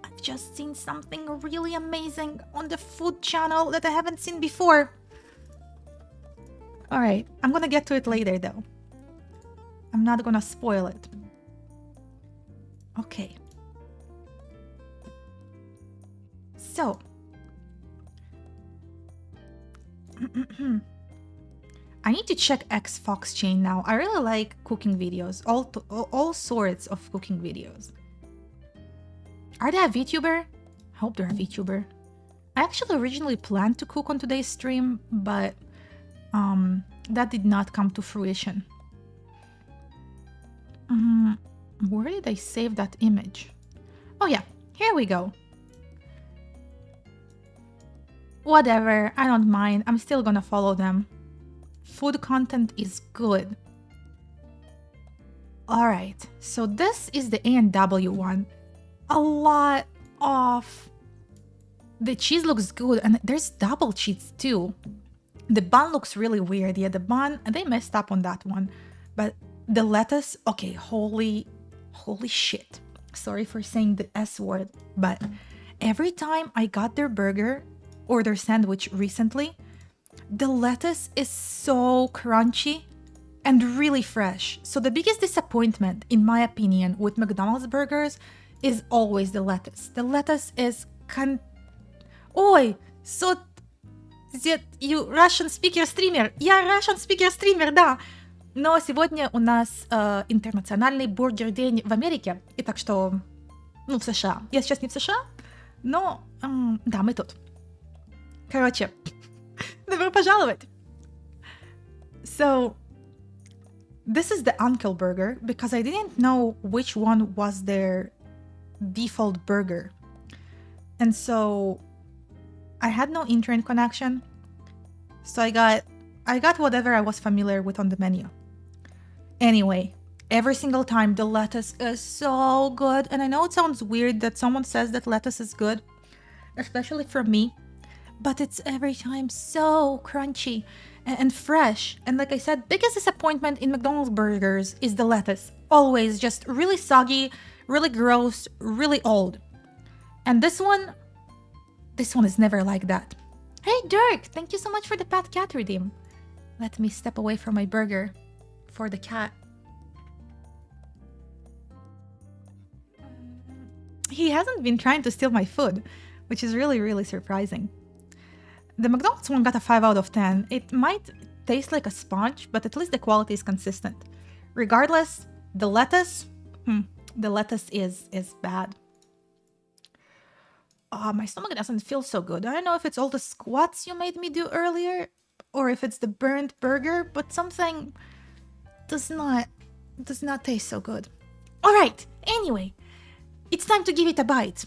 I've just seen something really amazing on the food channel that I haven't seen before. Alright, I'm gonna get to it later though. I'm not gonna spoil it. Okay. So. I need to check X Fox Chain now. I really like cooking videos. All sorts of cooking videos. Are they a VTuber? I hope they're a VTuber. I actually originally planned to cook on today's stream, but that did not come to fruition. Where did I save that image? Oh yeah, here we go. Whatever, I don't mind. I'm still gonna follow them. Food content is good. Alright, so this is the A&W one. A lot of The cheese looks good, and there's double cheese too. The bun looks really weird. Yeah, the bun, they messed up on that one. But the lettuce, okay, holy shit. Sorry for saying the S word, but every time I got their burger or their sandwich recently, the lettuce is so crunchy and really fresh. So the biggest disappointment, in my opinion, with McDonald's burgers is always the lettuce. The lettuce is Ой, so that you Russian speaker streamer. Я Russian speaker streamer, да. Но сегодня у нас интернациональный бургер-день в Америке. И так что, в США. Я сейчас не в США, но да, мы тут. Короче, добро пожаловать. So, this is the Uncle Burger because I didn't know which one was their default burger. And so I had no internet connection. So I got whatever I was familiar with on the menu. Anyway, every single time the lettuce is so good. And I know it sounds weird that someone says that lettuce is good, especially from me, but it's every time so crunchy and fresh. And like I said, biggest disappointment in McDonald's burgers is the lettuce. Always just really soggy, really gross, really old. And this one is never like that. Hey Dirk, thank you so much for the Pet Cat redeem. Let me step away from my burger for the cat. He hasn't been trying to steal my food, which is really, really surprising. The McDonald's one got a 5 out of 10. It might taste like a sponge, but at least the quality is consistent. Regardless, the lettuce is bad. My stomach doesn't feel so good. I don't know if it's all the squats you made me do earlier or if it's the burnt burger, but something does not taste so good. All right, anyway, it's time to give it a bite.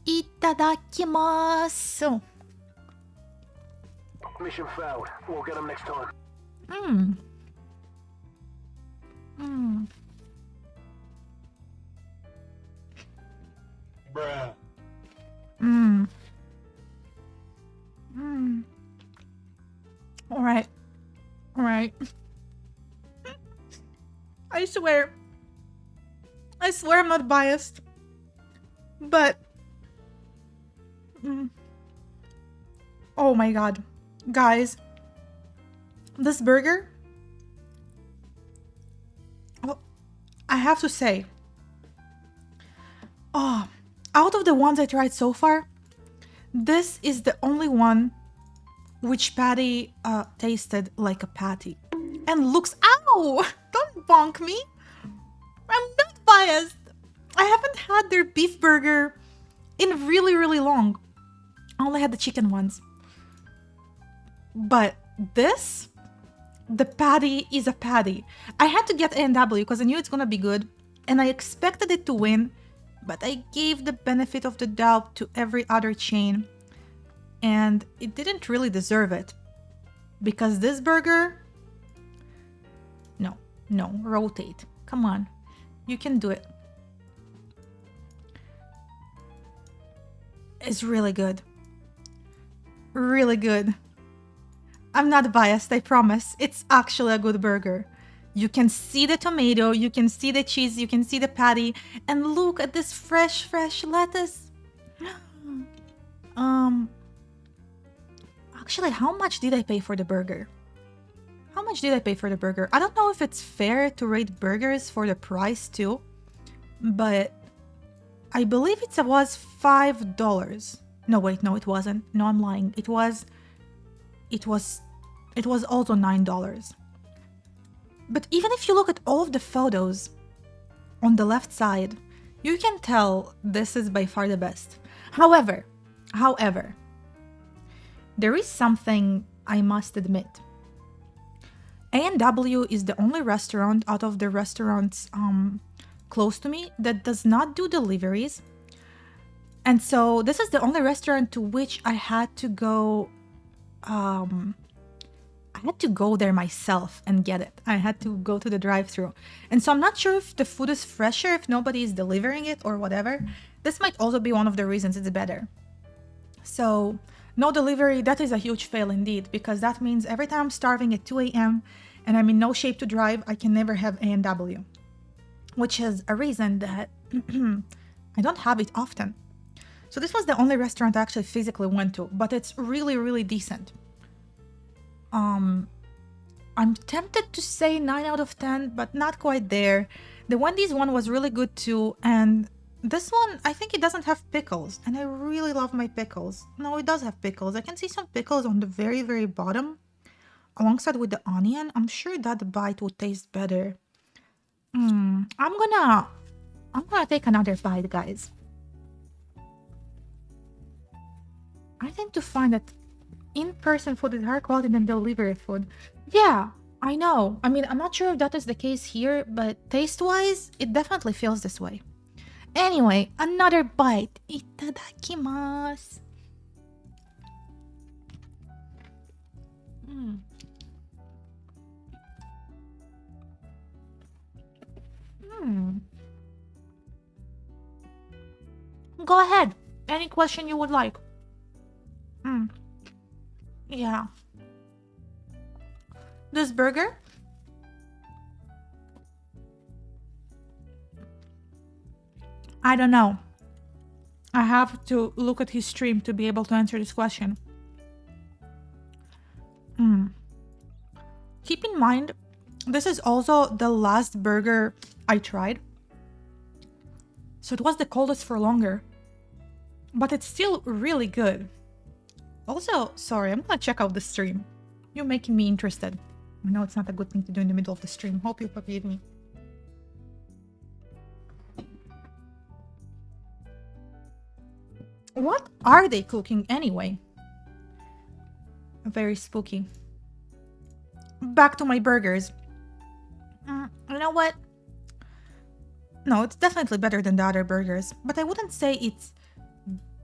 Itadakimasu. Mission failed. We'll get them next time. Bruh. All right. I swear I'm not biased, but oh my god, guys, this burger, I have to say, out of the ones I tried so far, this is the only one which patty tasted like a patty and looks, ow, don't bonk me, I'm not biased. I haven't had their beef burger in really, really long. I only had the chicken ones. But this, the patty is a patty. I had to get A&W because I knew it's gonna be good and I expected it to win, but I gave the benefit of the doubt to every other chain and it didn't really deserve it because this burger, no, rotate. Come on, you can do it. It's really good. Really good. I'm not biased, I promise. It's actually a good burger. You can see the tomato, you can see the cheese, you can see the patty, and look at this fresh lettuce. Actually, how much did I pay for the burger? I don't know if it's fair to rate burgers for the price too, but I believe it was $5. No, wait, no, it wasn't. No, I'm lying. It was also $9. But even if you look at all of the photos on the left side, you can tell this is by far the best. However, there is something I must admit. A&W is the only restaurant out of the restaurants close to me that does not do deliveries. And so this is the only restaurant to which I had to go there myself and get it. I had to go to the drive-thru. And so I'm not sure if the food is fresher, if nobody is delivering it or whatever. This might also be one of the reasons it's better. So no delivery, that is a huge fail indeed, because that means every time I'm starving at 2 a.m. and I'm in no shape to drive, I can never have A&W, which is a reason that I don't have it often. So this was the only restaurant I actually physically went to, but it's really, really decent. I'm tempted to say 9 out of 10, but not quite there. The Wendy's one was really good too, and this one, I think it doesn't have pickles, and I really love my pickles. No, it does have pickles. I can see some pickles on the very, very bottom, alongside with the onion. I'm sure that bite would taste better. I'm gonna take another bite, guys. I tend to find that in-person food is higher quality than delivery food. Yeah, I know. I mean, I'm not sure if that is the case here, but taste-wise, it definitely feels this way. Anyway, another bite. Itadakimasu. Go ahead. Any question you would like. Yeah. This burger? I don't know. I have to look at his stream to be able to answer this question. Keep in mind, this is also the last burger I tried. So it was the coldest for longer. But it's still really good. Also, sorry, I'm gonna check out the stream. You're making me interested. I know it's not a good thing to do in the middle of the stream. Hope you forgive me. What are they cooking anyway? Very spooky. Back to my burgers. You know what? No, it's definitely better than the other burgers, but I wouldn't say it's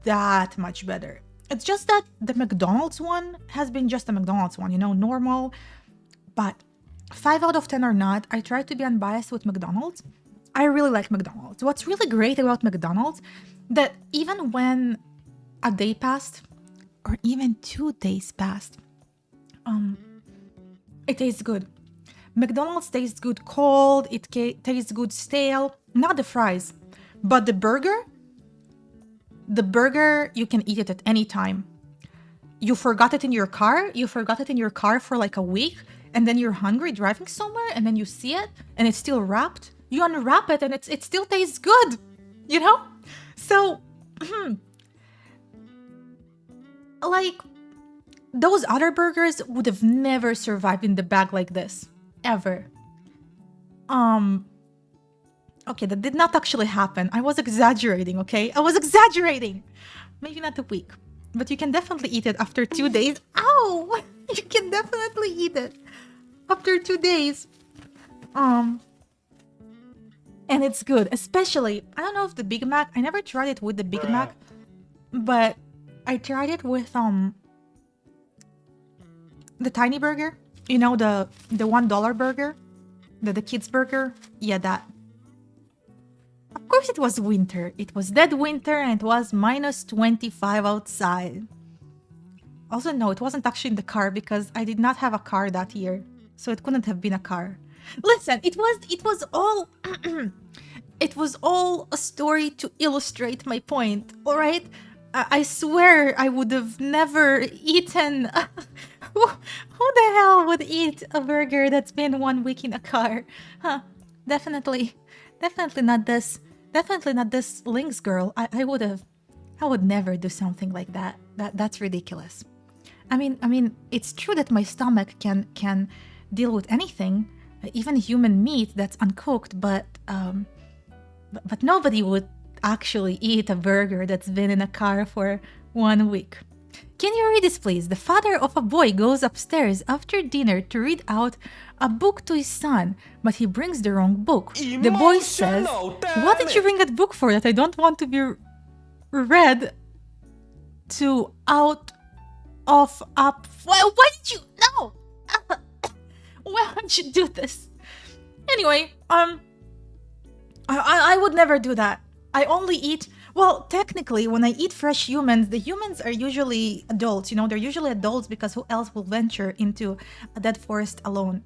that much better. It's just that the McDonald's one has been just a McDonald's one, you know, normal. But 5 out of 10 or not, I try to be unbiased with McDonald's. I really like McDonald's. What's really great about McDonald's, that even when a day passed, or even 2 days passed, it tastes good. McDonald's tastes good cold, it tastes good stale, not the fries, but the burger, you can eat it at any time. You forgot it in your car, for like a week, and then you're hungry driving somewhere, and then you see it, and it's still wrapped. You unwrap it, and it still tastes good, you know? So, like, those other burgers would have never survived in the bag like this. Ever. Okay, that did not actually happen. I was exaggerating, okay? I was exaggerating! Maybe not a week. But you can definitely eat it after 2 days. Ow! You can definitely eat it after 2 days. And it's good. Especially, I don't know if the Big Mac, I never tried it with the Big Mac, but I tried it with the tiny burger. You know, the $1 burger? The kids burger? Yeah, that. Of course it was winter. It was dead winter and it was minus 25 outside. Also, no, it wasn't actually in the car because I did not have a car that year. So it couldn't have been a car. Listen, it was all it was all a story to illustrate my point, alright? I swear I would have never eaten... Who the hell would eat a burger that's been 1 week in a car? Huh, definitely not this. Definitely not this Lynx girl. I would never do something like that. That's ridiculous. I mean, it's true that my stomach can deal with anything, even human meat that's uncooked, but nobody would actually eat a burger that's been in a car for 1 week. Can you read this, please? The father of a boy goes upstairs after dinner to read out a book to his son, but he brings the wrong book. The boy says, "What did you bring that book for that I don't want to be read to out of up? Why did you? No! Why would you do this?" Anyway, I would never do that. I only eat... Well, technically, when I eat fresh humans, the humans are usually adults. They're usually adults because who else will venture into a dead forest alone?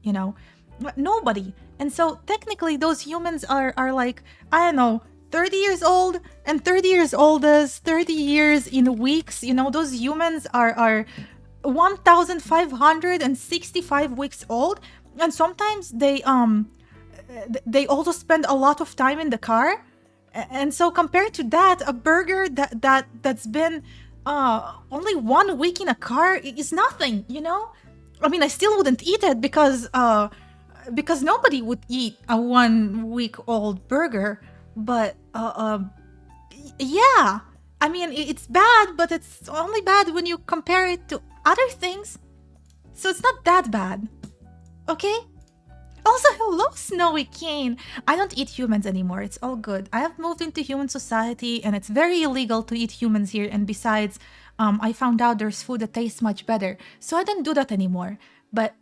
Nobody. And so technically, those humans are like, I don't know, 30 years old and 30 years oldest, 30 years in weeks. Those humans are 1,565 weeks old, and sometimes they also spend a lot of time in the car. And so compared to that, a burger that's been only 1 week in a car is nothing. I mean, I still wouldn't eat it because nobody would eat a 1 week old burger. But yeah, I mean, it's bad, but it's only bad when you compare it to other things. So it's not that bad, okay? Also, hello, Snowy Kane. I don't eat humans anymore. It's all good. I have moved into human society, and it's very illegal to eat humans here. And besides, I found out there's food that tastes much better, so I don't do that anymore. But,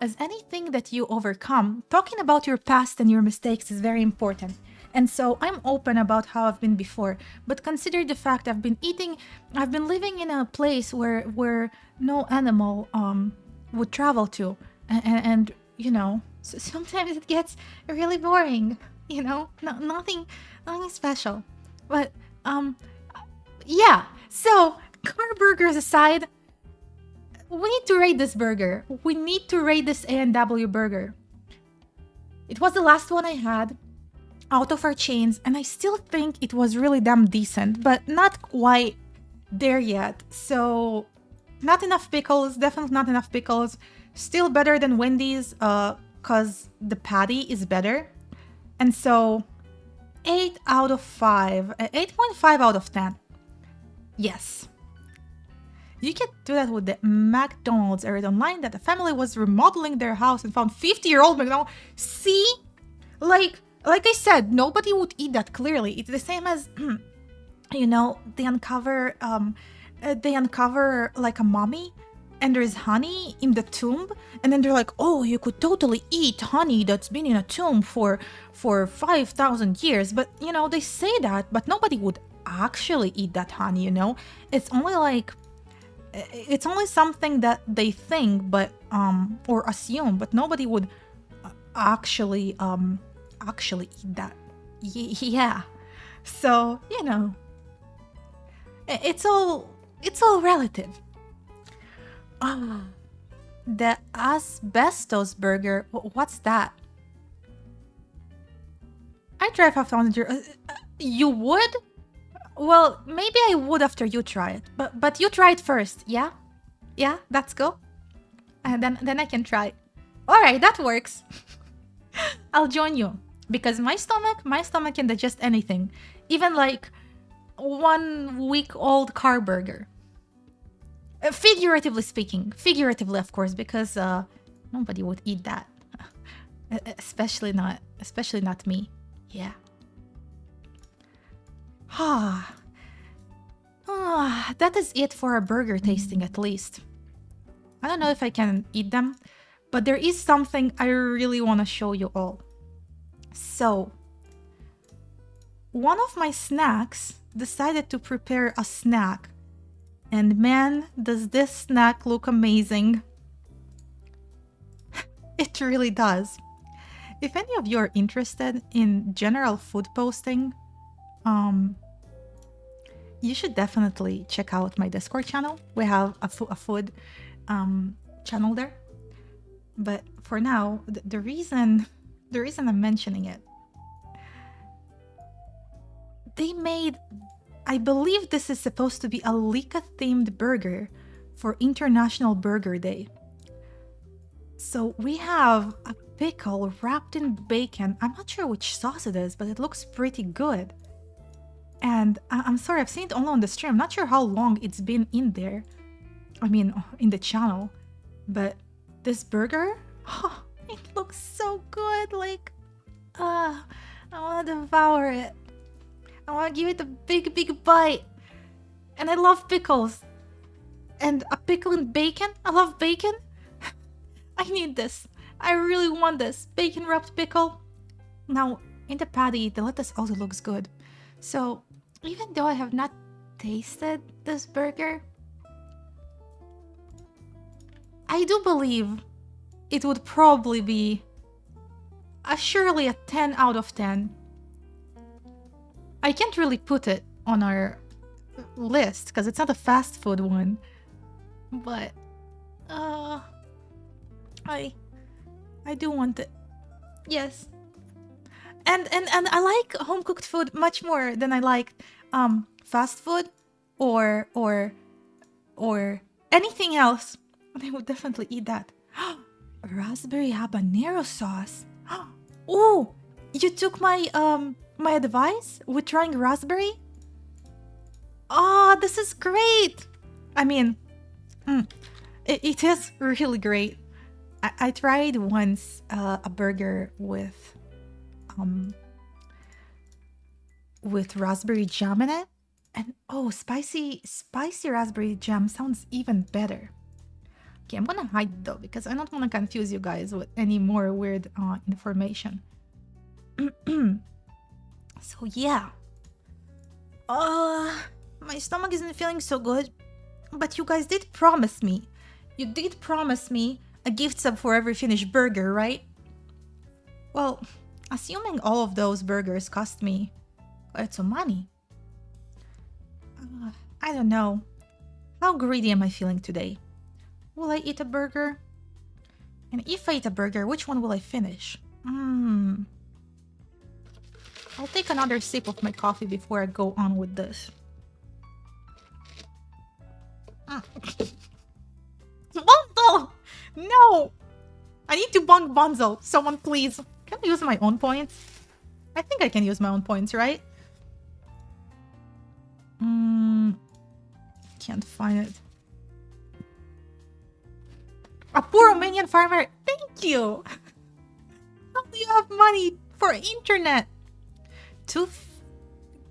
as anything that you overcome, talking about your past and your mistakes is very important. And so I'm open about how I've been before. But consider the fact I've been living in a place where no animal would travel to. And so sometimes it gets really boring, nothing special. But yeah. So car burgers aside, we need to rate this burger. We need to rate this A&W burger. It was the last one I had out of our chains, and I still think it was really damn decent, but not quite there yet. So not enough pickles, definitely not enough pickles. Still better than Wendy's, because the patty is better. And so 8 out of 5, 8.5 out of 10. Yes. You can do that with the McDonald's. I read online that a family was remodeling their house and found 50-year-old McDonald's. See? Like I said, nobody would eat that clearly. It's the same as, they uncover like a mummy, and there's honey in the tomb, and then they're like, oh, you could totally eat honey that's been in a tomb for 5,000 years. But, they say that, but nobody would actually eat that honey, It's only something that they think, but, or assume, but nobody would actually eat that. Yeah. So, it's all relative. The asbestos burger. What's that? I drive 5,000 euros. You would? Well, maybe I would after you try it. But you try it first, yeah? Yeah, that's go. And then I can try. All right, that works. I'll join you because my stomach can digest anything, even like 1 week old car burger. Figuratively speaking, of course, because nobody would eat that, especially not me. Yeah. That is it for a burger tasting, at least. I don't know if I can eat them, but there is something I really want to show you all. So, one of my snacks decided to prepare a snack. And man, does this snack look amazing. It really does. If any of you are interested in general food posting, you should definitely check out my Discord channel. We have a food channel there. But for now, the reason I'm mentioning it, they made, I believe this is supposed to be a Lika-themed burger for International Burger Day. So we have a pickle wrapped in bacon. I'm not sure which sauce it is, but it looks pretty good. And I'm sorry, I've seen it only on the stream. I'm not sure how long it's been in there. I mean, in the channel. But this burger, it looks so good. Like, I want to devour it. I want to give it a big bite. And I love pickles. And a pickle and bacon? I love bacon. I need this. I really want this. Bacon wrapped pickle. Now, in the patty, the lettuce also looks good. So, even though I have not tasted this burger, I do believe it would probably be surely a 10 out of 10. I can't really put it on our list because it's not a fast food one, but I do want it. Yes. And I like home cooked food much more than I like fast food or anything else. I would definitely eat that. Raspberry habanero sauce. Oh, you took my my advice with trying raspberry? Oh, this is great. I mean, it is really great. I tried once a burger with raspberry jam in it, and oh, spicy raspberry jam sounds even better. Okay, I'm gonna hide though because I don't want to confuse you guys with any more weird information. So yeah, my stomach isn't feeling so good, but you guys did promise me. You did promise me a gift sub for every finished burger, right? Well, assuming all of those burgers cost me quite some money. I don't know. How greedy am I feeling today? Will I eat a burger? And if I eat a burger, which one will I finish? I'll take another sip of my coffee before I go on with this. Bonzo! No! I need to bonk Bonzo. Someone please. Can I use my own points? I think I can use my own points, right? Can't find it. A poor Romanian farmer. Thank you! How do you have money for internet? 2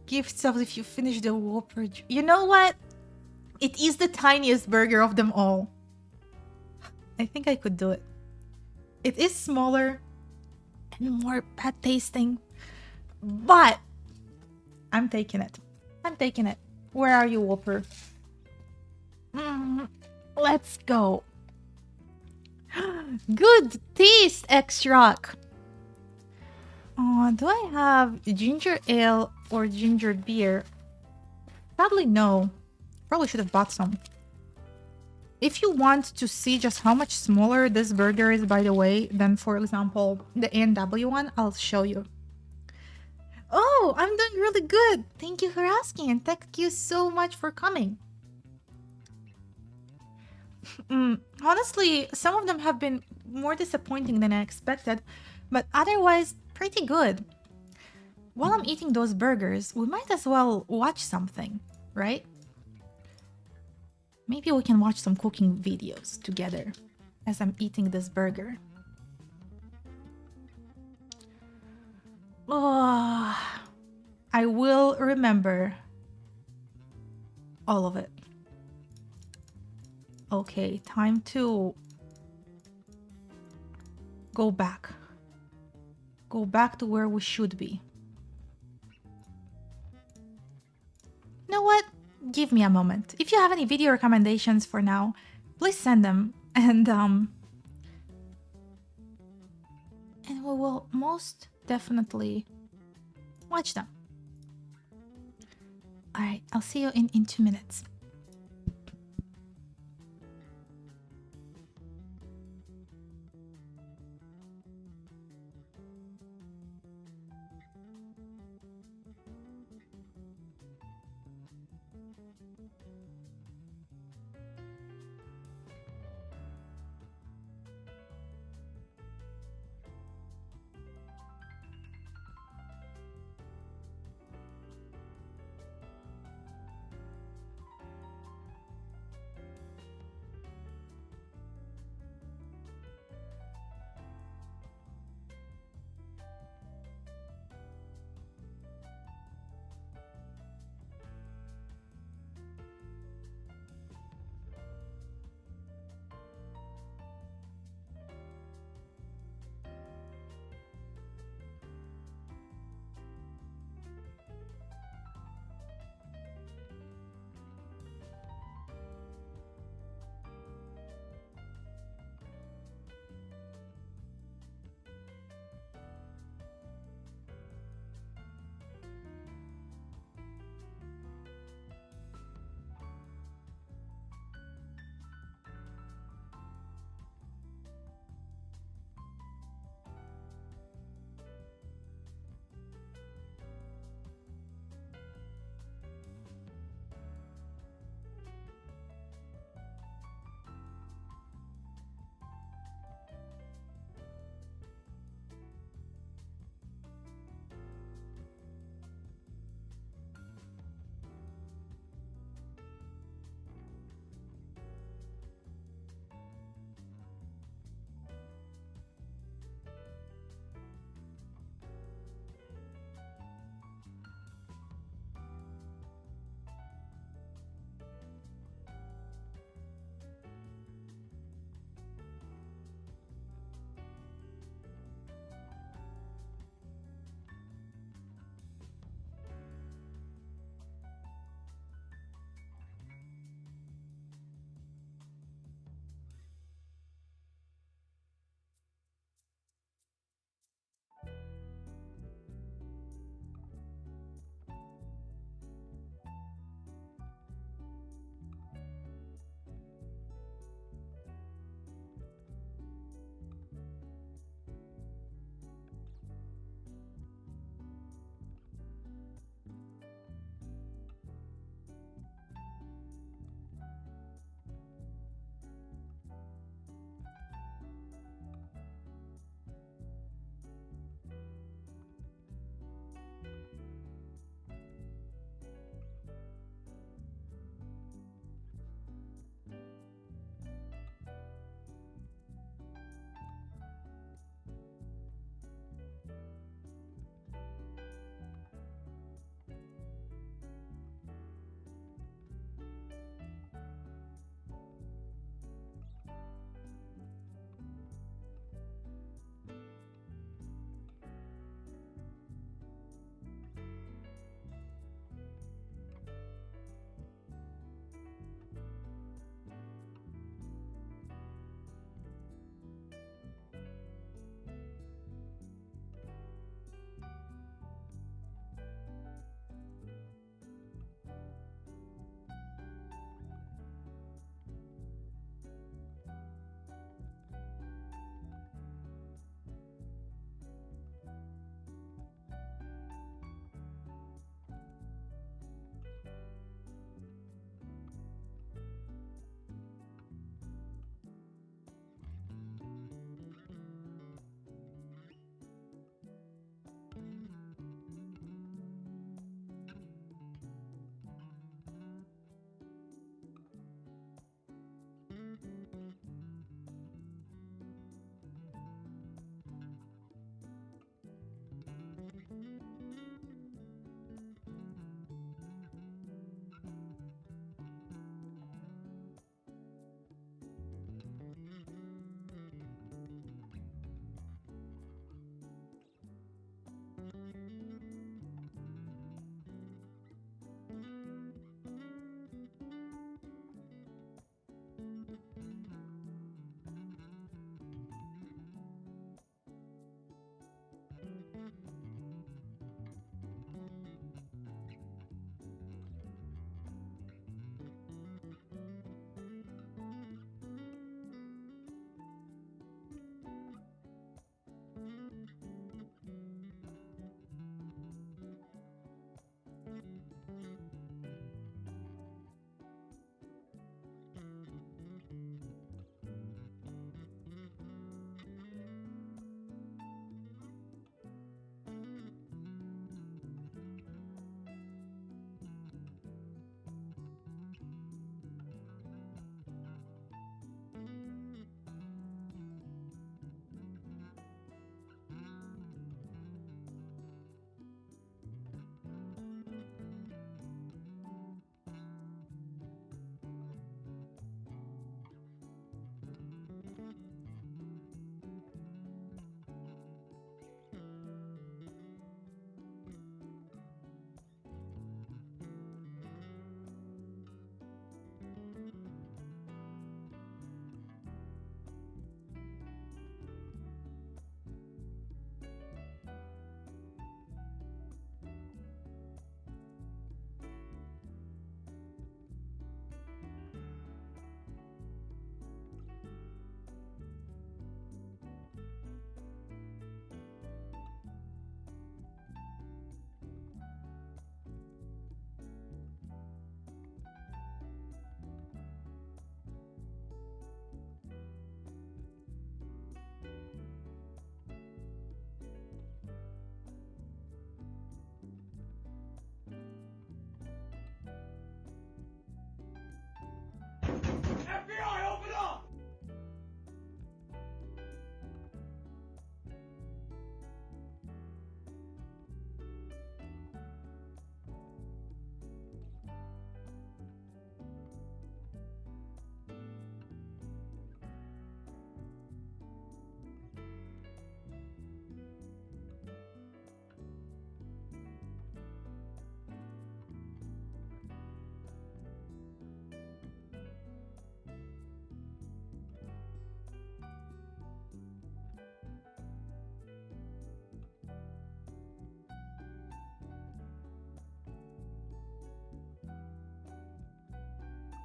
gift subs if you finish the Whopper. You know what? It is the tiniest burger of them all. I think I could do it. It is smaller and more bad tasting, but I'm taking it. I'm taking it. Where are you, Whopper? Let's go. Good taste, X-Rock. Do I have ginger ale or ginger beer? Sadly, no. Probably should have bought some. If you want to see just how much smaller this burger is, by the way, than, for example, the A&W one, I'll show you. Oh, I'm doing really good. Thank you for asking, and thank you so much for coming. Honestly, some of them have been more disappointing than I expected, but otherwise pretty good. While I'm eating those burgers, we might as well watch something, right? Maybe we can watch some cooking videos together as I'm eating this burger. Oh, I will remember all of it. Okay, time to go back. Go back to where we should be. You know what? Give me a moment. If you have any video recommendations for now, please send them, and we will most definitely watch them. Alright, I'll see you in 2 minutes.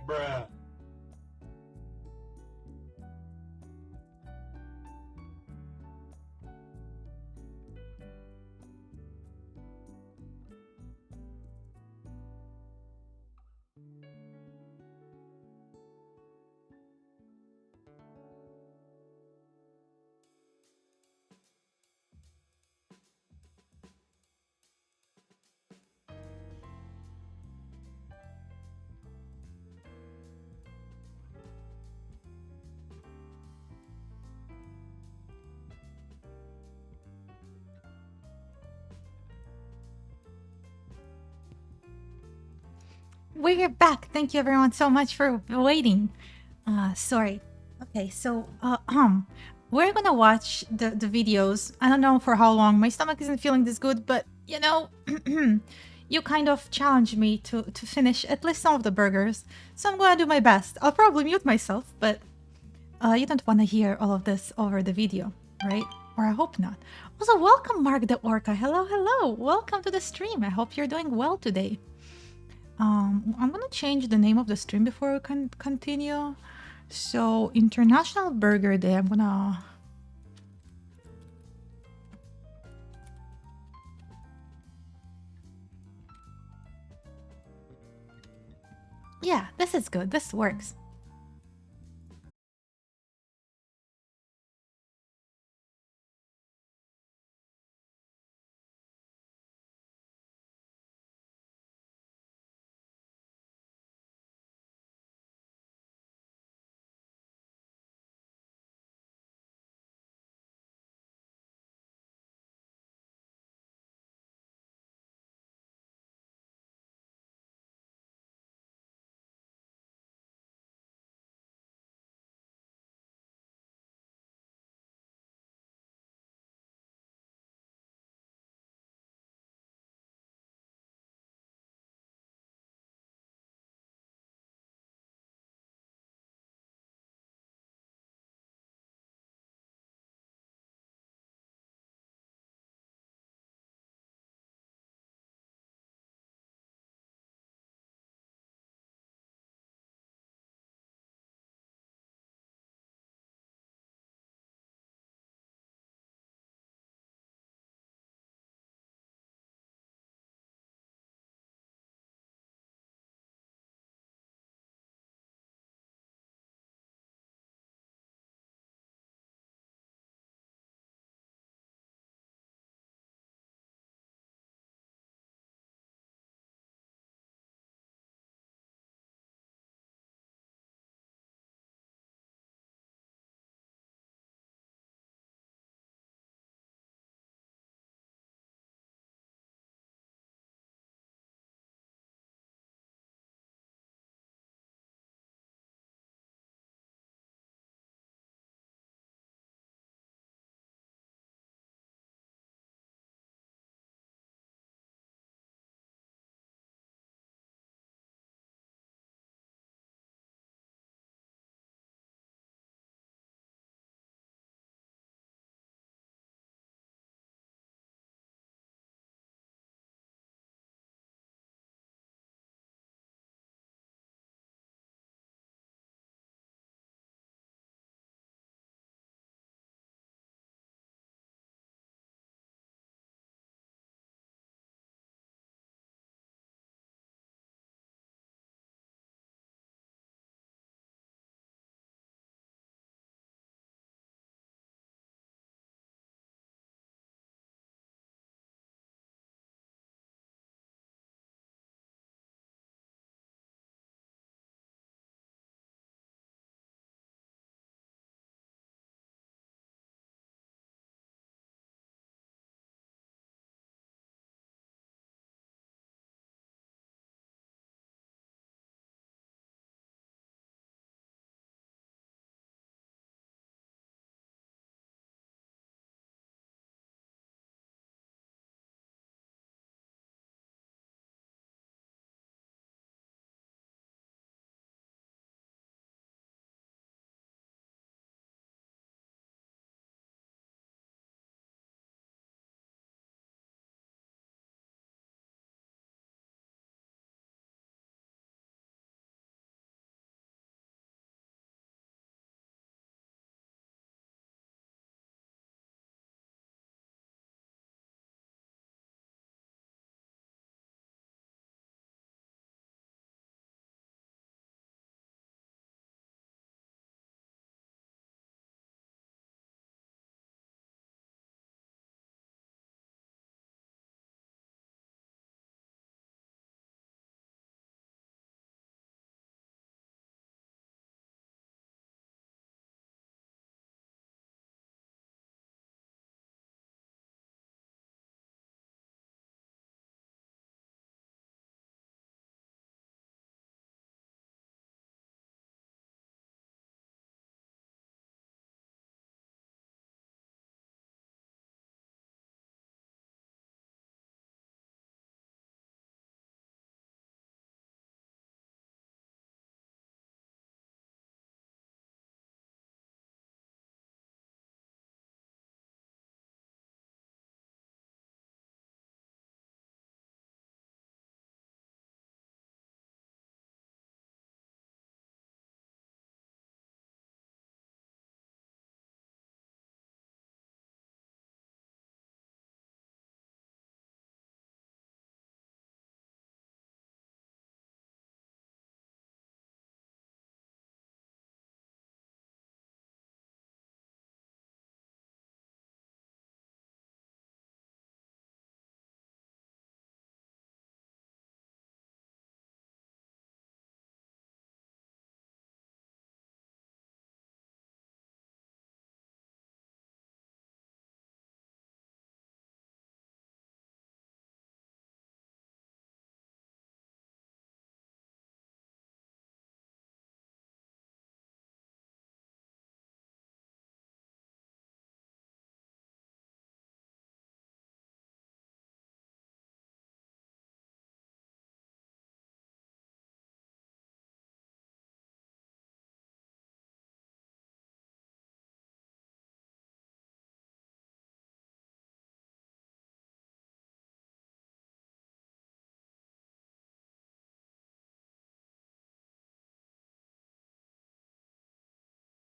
Bruh. We're back. Thank you everyone so much for waiting. Sorry. Okay, so we're gonna watch the videos. I don't know for how long. My stomach isn't feeling this good, but you know, you kind of challenged me to finish at least some of the burgers. So I'm gonna do my best. I'll probably mute myself, but you don't want to hear all of this over the video, right? Or I hope not. Also, welcome Mark the Orca. Hello, hello. Welcome to the stream. I hope you're doing well today. I'm gonna change the name of the stream before we can continue. So, International Burger Day, I'm gonna... Yeah, this is good. This works.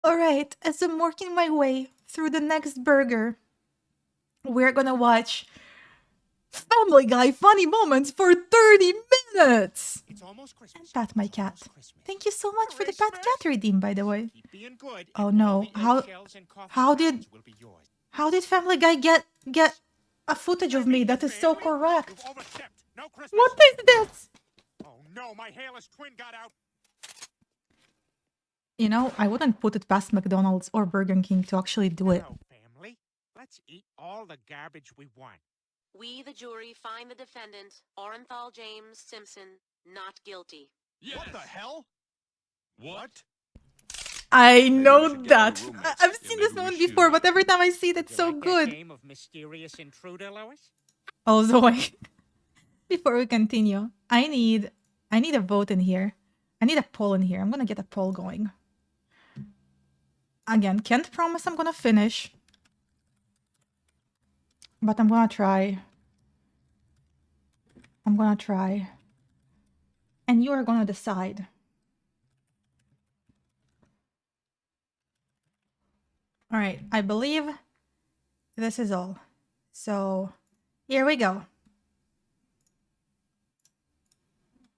Alright, as I'm working my way through the next burger, we're gonna watch Family Guy funny moments for 30 minutes! It's almost Christmas. And pat my It's cat. almost Christmas. Thank you so much for the pat cat redeem, by the way. Keep being good, Oh and no, all the how- eggshells and coffee how did- grounds will be yours. How did Family Guy get a footage of me that is so correct? You've overstepped. No Christmas. What is this? Oh no, my hairless twin got out. You know, I wouldn't put it past McDonald's or Burger King to actually do it. Hello, family. Let's eat all the garbage we want. We, the jury, find the defendant, Orenthal James Simpson, not guilty. Yes. What the hell? What? I know should get that. new roommates. I've Yeah, seen maybe this we one should. before, but every time I see it, it's You so like that good. game of mysterious intruder, Lois? Oh, Zoe. Before we continue, I need a vote in here. I need a poll in here. I'm gonna get a poll going. Again, can't promise I'm gonna finish, but I'm gonna try. I'm gonna try. And you are gonna decide. All right, I believe this is all. So, here we go.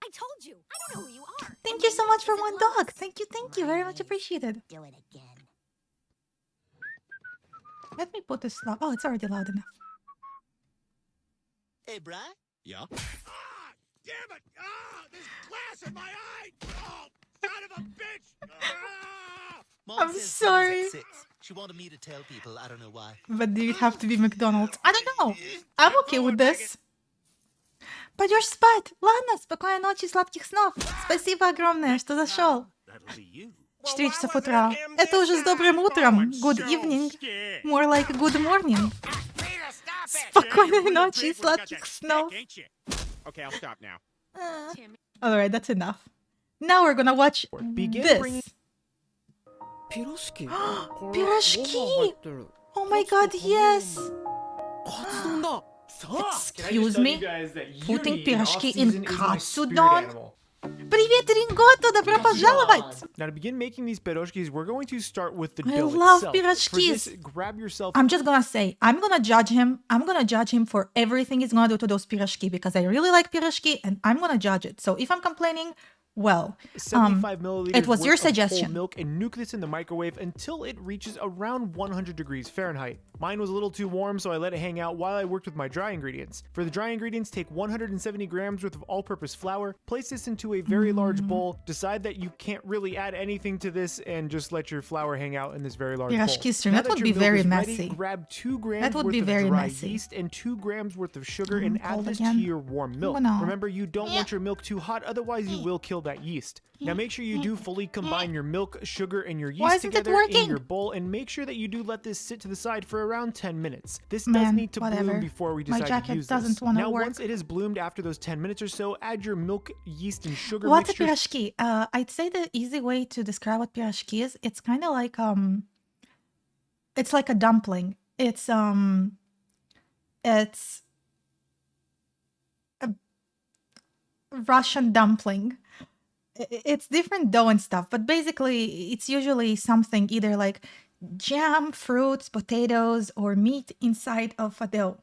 I told you. I don't know who you are. Thank And you my so name much for isn't one Lois. dog. Thank you. Very much Right. appreciated. Do it again. Let me put this loud. Oh, it's already loud enough. Hey, Bri. Yeah? Ah, damn it! Ah, there's glass in my eye! Oh, son of a bitch! Ah! Mom I'm says dinner's sorry. at 6. She wanted me to tell people. I don't know why. But do it have to be McDonald's? I don't know. I'm okay with this. Пойдёшь спать. Ладно, спокойной ночи, сладких снов. Спасибо огромное, что зашел. That'll be you. 4 часов утра. Это уже с добрым утром. Good evening. More like good morning. Спокойной ночи, сладких снов. Okay, I'll stop now. Alright, that's enough. Now we're gonna watch Begin this. bringing- 피로시키. 피로시키! Oh my god, yes! 카츠돈다. Excuse me? Putting пирожки in katsudon? Привет, Рингото! Добро пожаловать! Now to begin making these pierogies, we're going to start with the I dough love itself. For this, pierogies. grab yourself. I'm just gonna say, I'm gonna judge him. I'm gonna judge him for everything he's gonna do to those пирожки because I really like пирожки and I'm gonna judge it. So if I'm complaining, well, 75 milliliters it was your worth of whole suggestion. milk and nuke this in the microwave until it reaches around 100 degrees Fahrenheit. Mine was a little too warm, so I let it hang out while I worked with my dry ingredients. For the dry ingredients, take 170 grams worth of all-purpose flour, place this into a very large bowl, decide that you can't really add anything to this, and just let your flour hang out in this very large bowl. Пирожки stream, Now that would your be milk very is ready, messy. grab 2 grams That would worth be of very dry messy. yeast and 2 grams worth of sugar and add cold this again. to your warm milk. Oh, no. Remember, you don't want your milk too hot, otherwise you will kill that yeast. Now make sure you do fully combine your milk, sugar, and your Why yeast isn't it together in working? your bowl, and make sure that you do let this sit to the side for around 10 minutes. This Man, does need to whatever. bloom before we My decide to jacket use doesn't this. wanna Now work. once it has bloomed after those 10 minutes or so, add your milk, yeast, and sugar What's a mixture. пирожки? I'd say the easy way to describe what пирожки is, it's kind of like it's like a dumpling. It's a Russian dumpling. It's different dough and stuff, but basically it's usually something either like jam, fruits, potatoes, or meat inside of a dough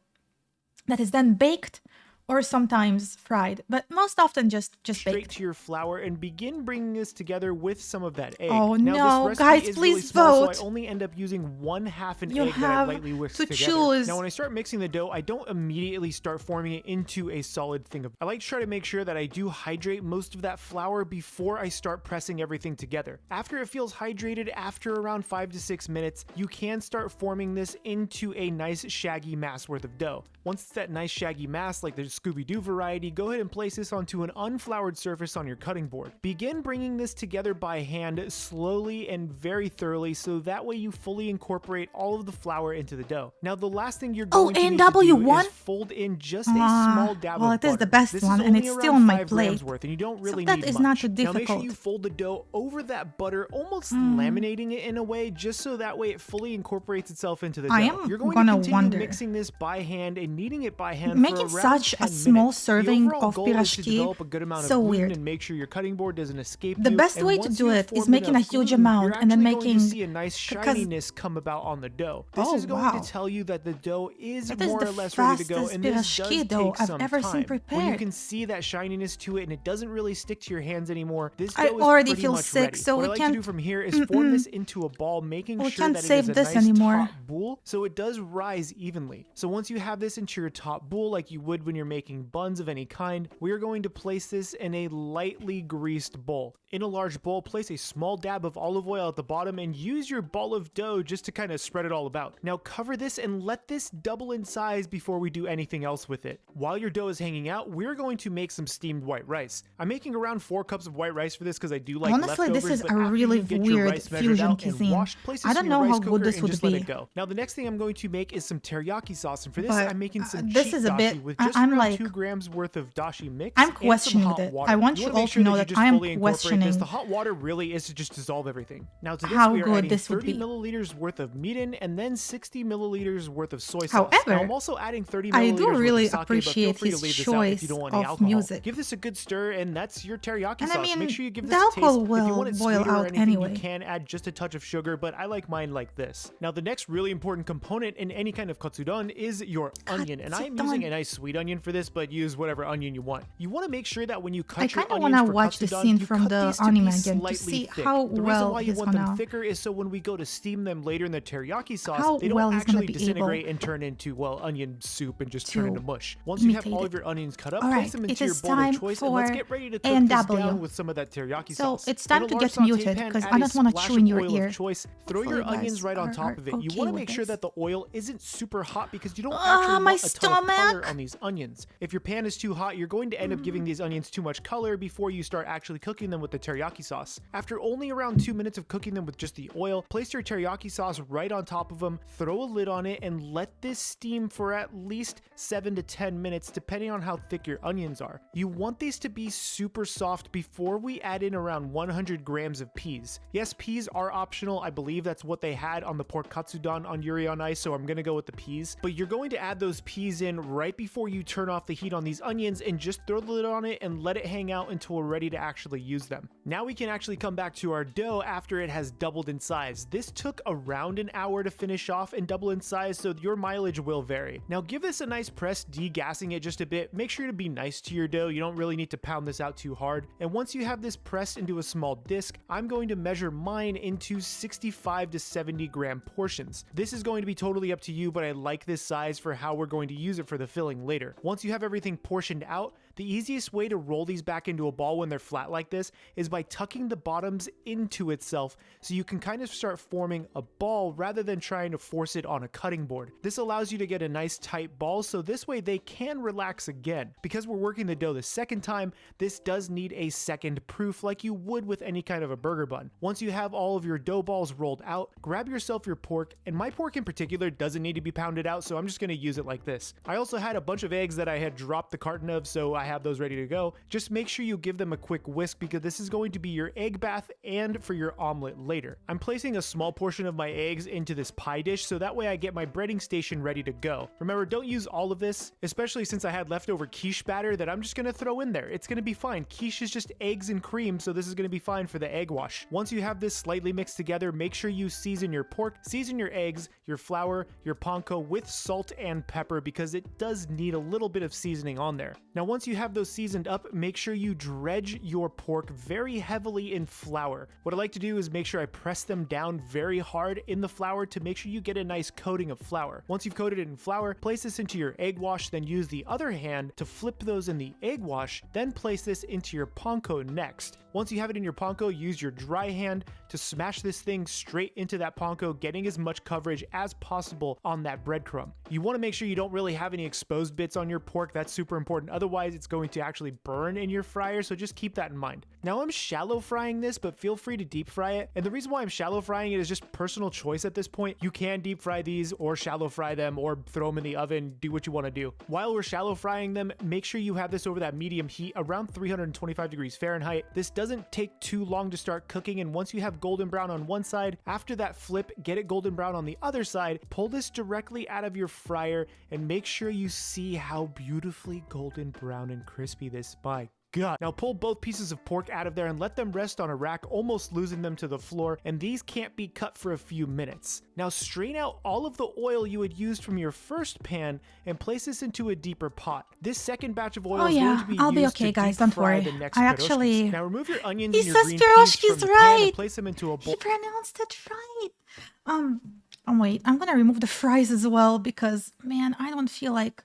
that is then baked or sometimes fried, but most often just Straight baked. to your flour and begin bringing this together with some of that egg. Oh, now, no, this recipe guys, is really please small, vote. So I only end up using 1/2 an You egg that I have lightly whisk to together. choose. Now when I start mixing the dough, I don't immediately start forming it into a solid thing. I like to try to make sure that I do hydrate most of that flour before I start pressing everything together. After it feels hydrated, after around 5 to 6 minutes, you can start forming this into a nice shaggy mass worth of dough. Once it's that nice shaggy mass like the Scooby-Doo variety, go ahead and place this onto an unfloured surface on your cutting board. Begin bringing this together by hand slowly and very thoroughly so that way you fully incorporate all of the flour into the dough. Now the last thing you're Oh, going to need NW to do one? is fold in just a small dab well, of it is the butter. best This one, is and only it's around still on my 5 grams plate. worth, and you don't really that need is much. not too Now make sure difficult. you fold the dough over that butter, almost laminating it in a way, just so that way it fully incorporates itself into the dough. I am You're going gonna to continue wonder. mixing this by hand and kneading it by hand Making for around such 10 small minutes. serving the overall of goal is to pirashki. develop a good amount So of gluten weird. and make sure your cutting board doesn't escape The you. best And way to once do you've it is formed making a enough huge gluten, amount you're and then actually going to making- see a nice because- shininess come about on the dough. This Oh, is going wow. to tell you that the dough is That is more the or less ready to go, fastest and this does pirashki dough take I've some ever time. seen When you prepared. can see that shininess to it and it doesn't really stick to your hands anymore, this I dough is already pretty feel much sick, ready. so what we I like can't- to do from here is form this into a ball, making We sure can't that it save is a this nice anymore. top boule, so it does rise evenly. So once you have this into your top boule like you would when you're making buns of any kind, we are going to place this in a lightly greased bowl. In a large bowl, place a small dab of olive oil at the bottom and use your ball of dough just to kind of spread it all about. Now cover this and let this double in size before we do anything else with it. While your dough is hanging out, we're going to make some steamed white rice. I'm making around 4 cups of white rice for this because I do like Honestly, leftovers, this is but a after really you get your weird rice measured fusion out and cuisine. washed, place I this don't in your know rice how good cooker this and would just let be. it go. Now the next thing I'm going to make is some teriyaki sauce, and for this But, I'm making some this cheap is a dashi bit- with just I'm around like- 2 grams worth of dashi mix. I'm and some questioning hot it. water. I want you wanna all make to sure know you that just I am fully incorporate this. questioning The hot water really is to just dissolve everything. Now to this how we are good adding this would 30 be. milliliters worth of mirin and then 60 milliliters worth of soy sauce. However, now, I'm also adding 30 milliliters I do really worth of sake, but feel appreciate free to his leave this out if you choice don't want any of alcohol. music. Give this a good stir and that's your teriyaki And sauce. I mean, Make sure you give the this a alcohol taste. If you will want it boil sweeter or out anything, anyway. you can add just a touch of sugar, but I like mine like this. Now the next really important component in any kind of katsudon is your onion, and I am using Katsudon. a nice sweet onion for this, but use whatever onion you want. You want to make sure that when you cut I your kinda onions wanna for watch the katsudon, scene you from cut the these to anime be again to slightly see thick. how The reason well why you he's want them gonna- thicker is so when we go to steam them later in the teriyaki sauce, How they don't well he's gonna actually be disintegrate able and turn into, well, onion soup and just turn to into mush. Once you have imitate all it. of your onions cut up, All place right, them it into your is bowl time of choice, and let's for get ready to cook this A&W. down with some of that teriyaki So sauce. it's time In a to large get saute muted, pan, 'cause add I a don't wanna splash chew of in your oil of ear. choice. Throw Hopefully your you guys onions right on are top of it. You okay want to with make sure this. that the oil isn't super hot because you don't Ah, actually my want a ton of color stomach. on these onions. If your pan is too hot, you're going to end up giving these onions too much color before you start actually cooking them with the teriyaki sauce. After only around 2 minutes of cooking them with just the oil, place your teriyaki sauce right on top of them, throw a lid on it, and let this steam for at least 7 to 10 minutes depending on how thick your onions are. You want these to be super soft before we add in around 100 grams of peas. Yes, peas are optional. I believe that's what they had on the pork katsudon on Yuri on Ice, so I'm gonna go with the peas. But you're going to add those peas in right before you turn off the heat on these onions and just throw the lid on it and let it hang out until we're ready to actually use them. Now we can actually come back to our dough after it has doubled in size. This took around an hour to finish off and double in size, so your mileage will vary. Now give this a nice press, degassing it just a bit. Make sure to be nice to your dough. You don't really need to pound this out too hard. And once you have this pressed into a small disc, I'm going to measure mine into 65 to 70 gram portions. This is going to be totally up to you, but I like this size for how we're going to use it for the filling later. Once you have everything portioned out, the easiest way to roll these back into a ball when they're flat like this is by tucking the bottoms into itself so you can kind of start forming a ball rather than trying to force it on a cutting board. This allows you to get a nice tight ball, so this way they can relax again. Because we're working the dough the second time, this does need a second proof like you would with any kind of a burger bun. Once you have all of your dough balls rolled out, grab yourself your pork, and my pork in particular doesn't need to be pounded out, so I'm just going to use it like this. I also had a bunch of eggs that I had dropped the carton of, so I have those ready to go. Just make sure you give them a quick whisk because this is going to be your egg bath and for your omelet later. I'm placing a small portion of my eggs into this pie dish so that way I get my breading station ready to go. Remember, don't use all of this, especially since I had leftover quiche batter that I'm just going to throw in there. It's going to be fine. Quiche is just eggs and cream, so this is going to be fine for the egg wash. Once you have this slightly mixed together, make sure you season your pork, season your eggs, your flour, your panko with salt and pepper because it does need a little bit of seasoning on there. Now, once you have those seasoned up, make sure you dredge your pork very heavily in flour. What I like to do is make sure I press them down very hard in the flour to make sure you get a nice coating of flour. Once you've coated it in flour, place this into your egg wash, then use the other hand to flip those in the egg wash, then place this into your panko next. Once you have it in your panko, use your dry hand to smash this thing straight into that panko, getting as much coverage as possible on that breadcrumb. You want to make sure you don't really have any exposed bits on your pork. That's super important. Otherwise, it's it's going to actually burn in your fryer, so just keep that in mind. Now I'm shallow frying this, but feel free to deep fry it. And the reason why I'm shallow frying it is just personal choice at this point. You can deep fry these or shallow fry them or throw them in the oven, do what you want to do. While we're shallow frying them, make sure you have this over that medium heat around 325 degrees Fahrenheit. This doesn't take too long to start cooking, and once you have golden brown on one side, after that flip, get it golden brown on the other side, pull this directly out of your fryer and make sure you see how beautifully golden brown and crispy this, my God. Now pull both pieces of pork out of there and let them rest on a rack, almost losing them to the floor, and these can't be cut for a few minutes. Now strain out all of the oil you had used from your first pan and place this into a deeper pot. This second batch of oil is going to be I'll be used okay, to guys, deep don't fry worry. the next I pierogies. actually... Now remove your onions He and your says green peas from pierogies the pan right. and place them into a bowl. He pronounced it right. Wait, I'm gonna remove the fries as well because, man, I don't feel like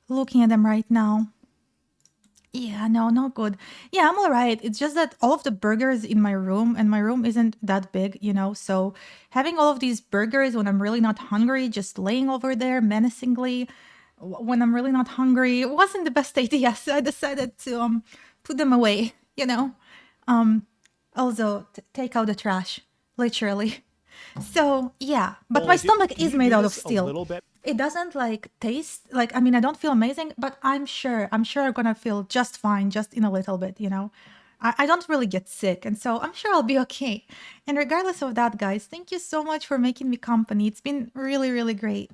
looking at them right now. Yeah, no, not good. Yeah, I'm all right. It's just that all of the burgers in my room, and my room isn't that big, you know, so having all of these burgers when I'm really not hungry, just laying over there menacingly when I'm really not hungry, wasn't the best idea, so I decided to put them away, you know. Also, take out the trash, literally. So, yeah, but my stomach is made out of steel. It doesn't like taste like, I mean, I don't feel amazing, but I'm sure I'm gonna feel just fine, just in a little bit, you know. I don't really get sick, and so I'm sure I'll be okay. And regardless of that, guys, thank you so much for making me company. It's been really, really great.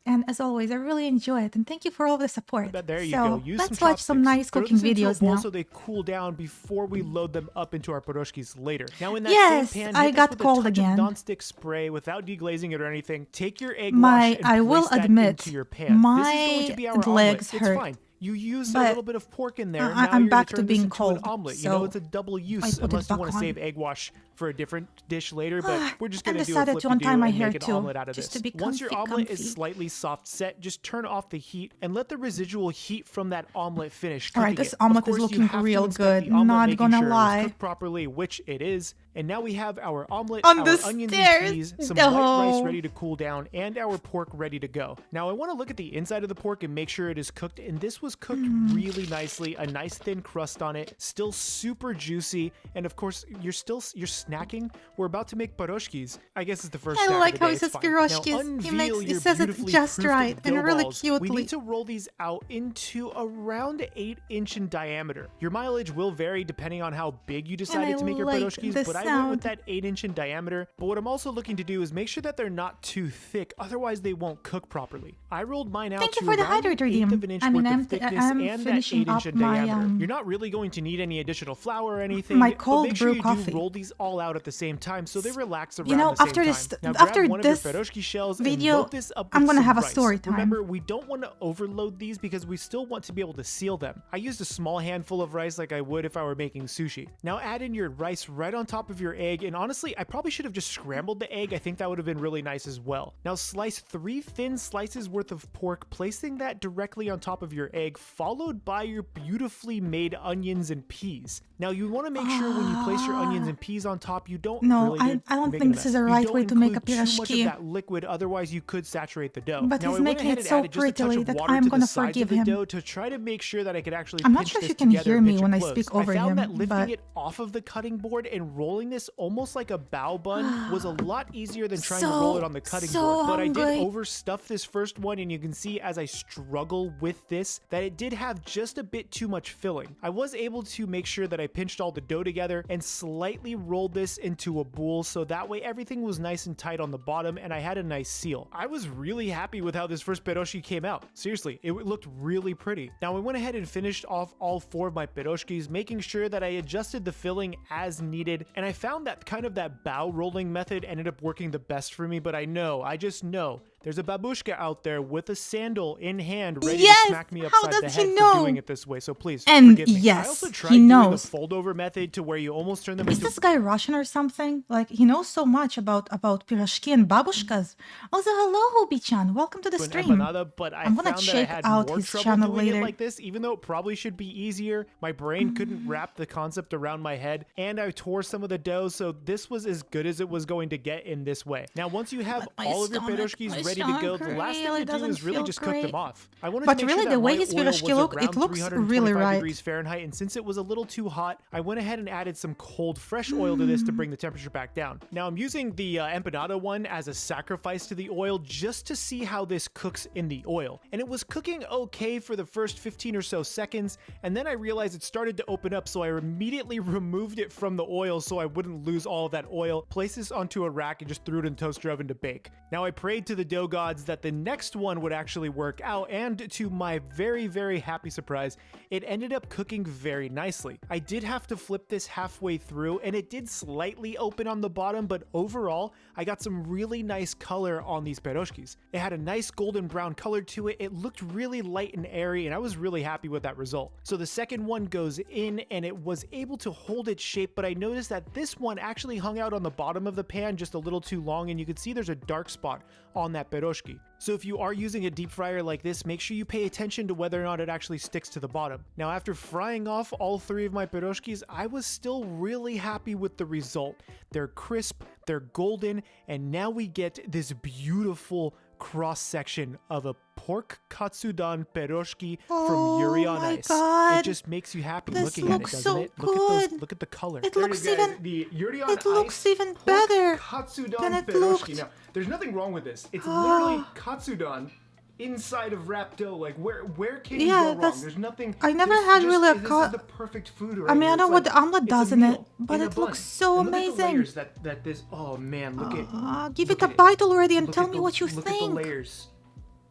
And as always, I really enjoy it, and thank you for all the support. But there you so go. Use let's some watch some nice Throw cooking this into a videos bowl now. so they cool down before we load them up into our pierogies later. Now in that Yes, same pan, I hit this got with cold a touch again. of nonstick spray without deglazing it or anything. Take your egg My- wash and I place will that admit, into your pan. This is going to be our my legs omelet. It's hurt. fine. You use a But little bit of pork in there. I- Now I'm you're gonna back to turn this being into cold, an omelet. You know, so it's a double I use put it unless you back want to on. save egg wash for a different dish later. But we're just I going to do a decided flip to to untie do my and hair make an too, omelet out of just this. to be Once your comfy, omelet comfy. is slightly soft set, just turn off the heat and let the residual heat from that omelet finish All cooking right, this it. omelet Of course, is you looking have to real inspect good, the omelet, not making gonna sure it was lie. cooked properly, which it is. And now we have our omelet, On our the onions stairs. and peas, some No. white rice ready to cool down, and our pork ready to go. Now I want to look at the inside of the pork and make sure it is cooked, and this was cooked really nicely, a nice thin crust on it, still super juicy, and of course you're snacking. We're about to make pierogies. I guess it's the first I snack like of the how day. he It's says fine. pierogies. Now He unveil he your says it beautifully just proofed right and dough really balls. We cutely. need to roll these out into around 8-inch in diameter. Your mileage will vary depending on how big you decided to make your like pierogies, the but I went sound. with that 8-inch in diameter. But what I'm also looking to do is make sure that they're not too thick, otherwise they won't cook properly. I rolled mine out Thank to you for the around hydrator, 1/8 of an Dim. inch I mean, worth I'm of thickness I'm and that finishing 8-inch up in my diameter. You're not really going to need any additional flour or anything. my but cold make sure brew you coffee. do roll these all out at the same time so they relax around You know, the same after time. this- Now grab after one this of your pierogi shells video, and load this up I'm with gonna some have a rice. story time. Remember, we don't want to overload these because we still want to be able to seal them. I used a small handful of rice like I would if I were making sushi. Now add in your rice right on top of your egg, and honestly, I probably should have just scrambled the egg. I think that would have been really nice as well. Now slice 3 thin slices worth of pork, placing that directly on top of your egg, followed by your beautifully made onions and peas. Now you want to make sure when you place your onions and peas on top, you don't No, really I don't make think a this mess. is the You right don't way to make a include too much of pierogi. that liquid, otherwise you could saturate the dough. But Now, he's I went making ahead it and so added just a touch prettily of that water I'm to the gonna sides of forgive the him. dough to try to make sure that I could actually I'm not pinch sure if this you can together hear and me pinch it when I close. speak over I found him, that lifting but- it off of the cutting board and rolling this almost like a bao bun was a lot easier than trying to roll it on the cutting board. But I did hungry. overstuff this first one, and you can see as I struggle with this that it did have just a bit too much filling. I was able to make sure that I pinched all the dough together and slightly rolled this into a bowl so that way everything was nice and tight on the bottom and I had a nice seal. I was really happy with how this first pierogi came out. Seriously, it looked really pretty. Now I went ahead and finished off all 4 of my pierogies, making sure that I adjusted the filling as needed, and I found that kind of that bao rolling method ended up working the best for me. But I just know there's a babushka out there with a sandal in hand ready Yes! to smack me How upside the does head he for know? doing it this way, so please And forgive me. yes, I also tried he doing knows. the fold over method to where you almost turn them Is into this guy Russian or something? Like, he knows so much about pierogi and babushkas. Also, hello, Hobie-chan. Welcome to the an stream. empanada, but I I'm gonna found that I check had out more his trouble channel doing later. it like this, even though it probably should be easier. My brain couldn't wrap the concept around my head, and I tore some of the dough, so this was as good as it was going to get in this way. Now, once you have But my all of your stomach, pierogies my ready ready to go, the last thing to do is really just cook them off. I wanted But to make really, sure the that way my his oil was pierogi look, it around looks 325 really right. degrees Fahrenheit, and since it was a little too hot, I went ahead and added some cold, fresh oil to this to bring the temperature back down. Now I'm using the empanada one as a sacrifice to the oil just to see how this cooks in the oil. And it was cooking okay for the first 15 or so seconds, and then I realized it started to open up, so I immediately removed it from the oil so I wouldn't lose all of that oil, placed this onto a rack, and just threw it in the toaster oven to bake. Now I prayed to the dough gods that the next one would actually work out, and to my very, very happy surprise, it ended up cooking very nicely. I did have to flip this halfway through, and it did slightly open on the bottom, but overall, I got some really nice color on these pierogies. It had a nice golden brown color to it. It looked really light and airy, and I was really happy with that result. So the second one goes in, and it was able to hold its shape, but I noticed that this one actually hung out on the bottom of the pan just a little too long, and you can see there's a dark spot on that pierogi. So if you are using a deep fryer like this, make sure you pay attention to whether or not it actually sticks to the bottom. Now, after frying off all three of my pierogies, I was still really happy with the result. They're crisp, they're golden, and now we get this beautiful cross section of a pork katsudon pierogi from Yuri on my Ice. God. It just makes you happy This looking at it, looks doesn't so it? Look at good. look at the color. It There looks is, guys. even. The Yuri on It looks Ice even pork better katsudon than it pierogi. looked. Now, there's nothing wrong with this. It's literally katsudon inside of wrapped dough. Like where can you Yeah, go wrong? that's- There's nothing. I never this had just- really a this cut- is the perfect food. I Right mean, I here. know It's what like- the omelet it's does a in it, meal but in a it looks bun. so And look at the amazing. layers that this. Oh man, look at. Give look it a at it. bite already and Look tell at me the- what you look at the think. layers.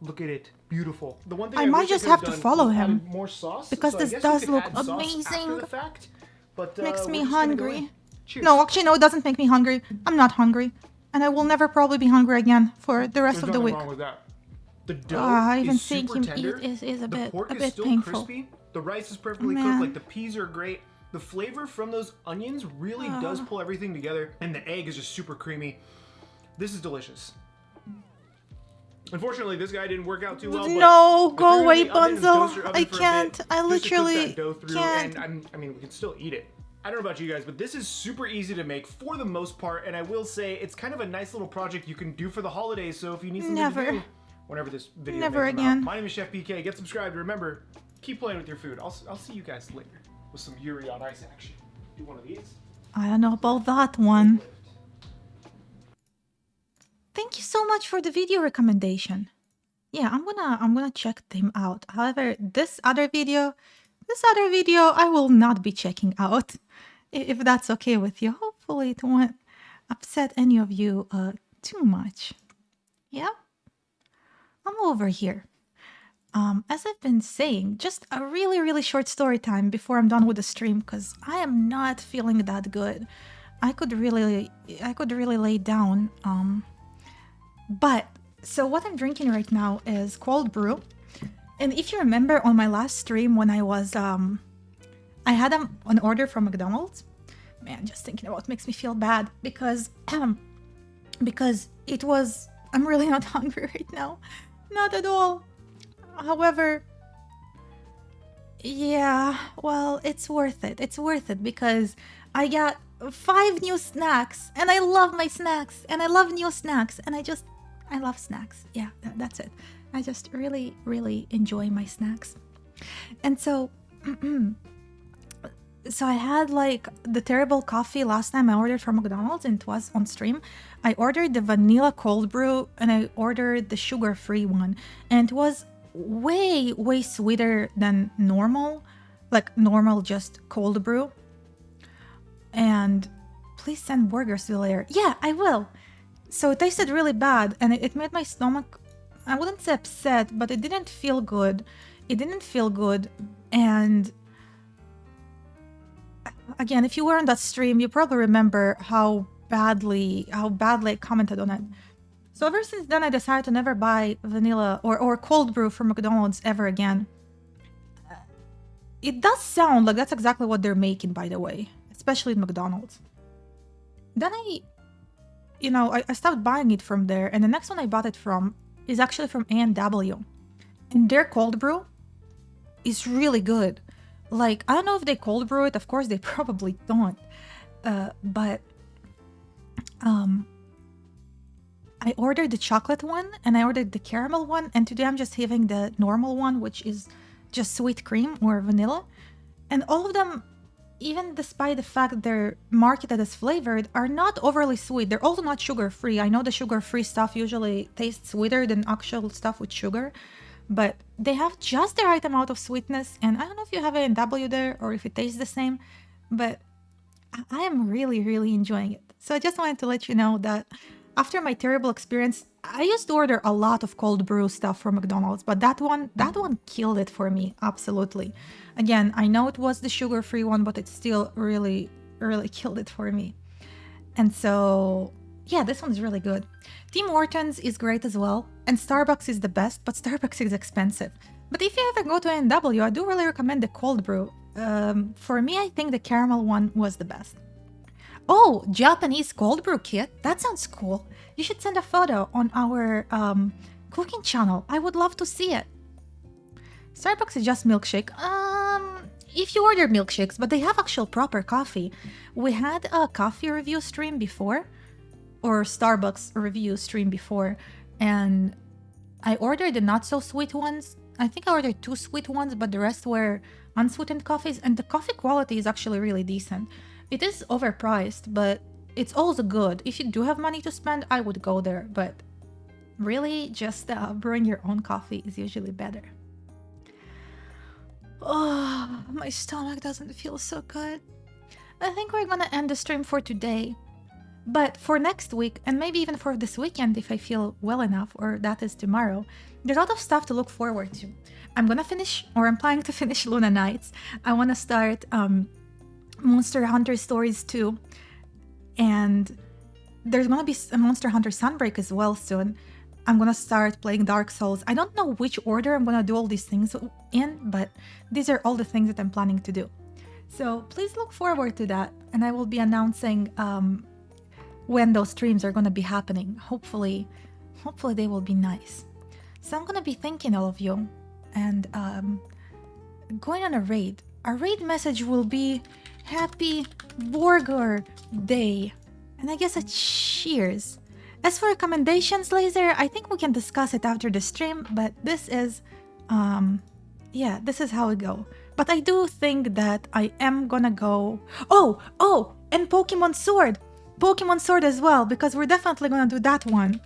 Look at it. Beautiful. The one thing I I might wish just could have to done follow was him, added more sauce, because so I this guess you does could look add sauce amazing. after the fact, but, Makes we're me just gonna go hungry. in. Cheers. No, actually, no, it doesn't make me hungry. I'm not hungry. And I will never probably be hungry again for the rest There's of the nothing week. wrong with that. The dough Even is seeing super him tender. eat is a The bit pork is still painful. crispy. The rice is perfectly Man. cooked. Like the peas are great. The flavor from those onions really does pull everything together, and the egg is just super creamy. This is delicious. Unfortunately, this guy didn't work out too well. No, but go I threw it away, in the oven and Bunzo. toaster oven I for a can't. bit I just to cook literally that dough through, can't. And I mean, we can still eat it. I don't know about you guys, but this is super easy to make for the most part, and I will say it's kind of a nice little project you can do for the holidays. So if you need something Never. to do whenever this video Never may come again. out. My name is Chef PK. Get subscribed. Remember, keep playing with your food. I'll see you guys later with some Yuri on Ice action. Do one of these. I don't know about that one. Thank you so much for the video recommendation. Yeah, I'm gonna check them out. However, this other video I will not be checking out. If that's okay with you. Hopefully it won't upset any of you too much. Yeah? I'm over here. As I've been saying, just a really, really short story time before I'm done with the stream, because I am not feeling that good. I could really lay down. But so what I'm drinking right now is cold brew. And if you remember on my last stream when I was I had an order from McDonald's. Man, just thinking about it makes me feel bad because it was, I'm really not hungry right now. Not at all. However, yeah, well, it's worth it. It's worth it because I got 5 new snacks and I love my snacks and I love new snacks and I love snacks. Yeah, that's it. I just really, really enjoy my snacks. And so, so I had like the terrible coffee last time I ordered from McDonald's and it was on stream. I ordered the vanilla cold brew and I ordered the sugar-free one. And it was way, way sweeter than normal. Like normal just cold brew. And please send burgers to the layer. Yeah, I will. So it tasted really bad and it made my stomach, I wouldn't say upset, but it didn't feel good. It didn't feel good. And again, if you were on that stream, you probably remember how badly I commented on it. So ever since then, I decided to never buy vanilla or cold brew from McDonald's ever again. It does sound like that's exactly what they're making, by the way, especially at McDonald's. Then I stopped buying it from there, and the next one I bought it from is actually from A&W. And their cold brew is really good. Like, I don't know if they cold brew it, of course they probably don't. But I ordered the chocolate one and I ordered the caramel one, and today I'm just having the normal one, which is just sweet cream or vanilla. And all of them, even despite the fact they're marketed as flavored, are not overly sweet. They're also not sugar-free. I know the sugar-free stuff usually tastes sweeter than actual stuff with sugar, but they have just the right amount of sweetness. And I don't know if you have A&W there or if it tastes the same, but I am really, really enjoying it. So I just wanted to let you know that after my terrible experience, I used to order a lot of cold brew stuff from McDonald's, but that one killed it for me, absolutely. Again, I know it was the sugar-free one, but it still really, really killed it for me. And so, yeah, this one's really good. Tim Hortons is great as well, and Starbucks is the best, but Starbucks is expensive. But if you ever go to A&W, I do really recommend the cold brew. For me, I think the caramel one was the best. Oh, Japanese cold brew kit? That sounds cool. You should send a photo on our cooking channel. I would love to see it. Starbucks is just milkshake. If you order milkshakes, but they have actual proper coffee. We had a coffee review stream before, or Starbucks review stream before, and I ordered the not so sweet ones. I think I ordered 2 sweet ones, but the rest were unsweetened coffees, and the coffee quality is actually really decent. It is overpriced, but it's also good. If you do have money to spend, I would go there, but really just brewing your own coffee is usually better. Oh, my stomach doesn't feel so good. I think we're gonna end the stream for today. But for next week, and maybe even for this weekend if I feel well enough, or that is tomorrow, there's a lot of stuff to look forward to. I'm gonna finish, or I'm planning to finish Luna Nights. I wanna start Monster Hunter Stories 2, and there's gonna be a Monster Hunter Sunbreak as well soon. I'm gonna start playing Dark Souls. I don't know which order I'm gonna do all these things in, but these are all the things that I'm planning to do. So please look forward to that, and I will be announcing when those streams are gonna be happening. Hopefully they will be nice. So I'm gonna be thanking all of you and going on a raid. Our raid message will be Happy Burger Day, and I guess a cheers. As for recommendations, Laser, I think we can discuss it after the stream, but this is this is how we go. But I do think that I am gonna go... Oh, and Pokemon Sword as well, because we're definitely gonna do that one.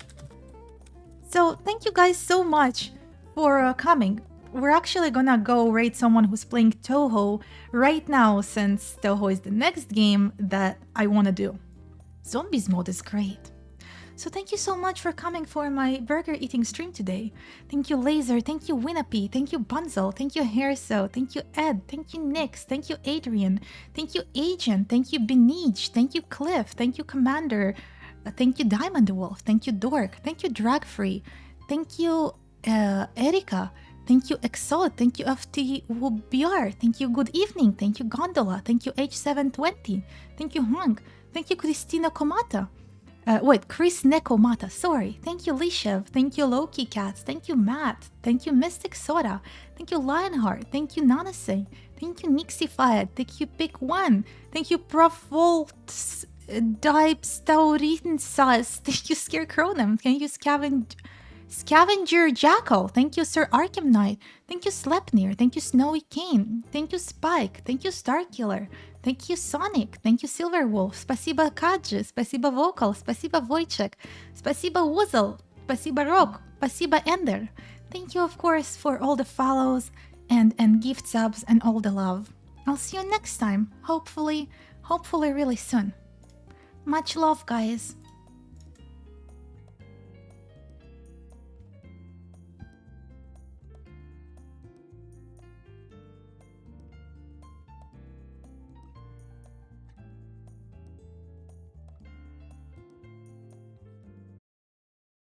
So thank you guys so much for coming. We're actually gonna go raid someone who's playing Touhou right now, since Touhou is the next game that I wanna do. Zombies mode is great. So thank you so much for coming for my burger eating stream today. Thank you Laser, thank you Winnapie, thank you Bunzel, thank you Hairso, thank you Ed, thank you Nix, thank you Adrian, thank you Agent, thank you Benij, thank you Cliff, thank you Commander, thank you Diamond Wolf, thank you Dork, thank you Dragfree, thank you Erika, thank you Exod, thank you FTWBR, thank you Good Evening, thank you Gondola, thank you H720, thank you Hunk, thank you Christina Komata. Chris Nekomata, sorry. Thank you, Lishev. Thank you, Loki Cats. Thank you, Matt. Thank you, Mystic Soda. Thank you, Lionheart. Thank you, Nanase. Thank you, Nixified. Thank you, Pick One. Thank you, Provolts Dipstaurinsas. Thank you, Scarecrownum. Thank you, Scavenger Jackal. Thank you, Sir Arkham Knight. Thank you, Slepnir. Thank you, Snowy Kane. Thank you, Spike. Thank you, Starkiller. Thank you, Sonic. Thank you, Silverwolf. Spasiba Kadji. Spasiba Vocal. Spasiba Wojciech. Spasiba Wuzel. Spasiba Rock. Spasiba Ender. Thank you, of course, for all the follows and gift subs and all the love. I'll see you next time. Hopefully really soon. Much love, guys.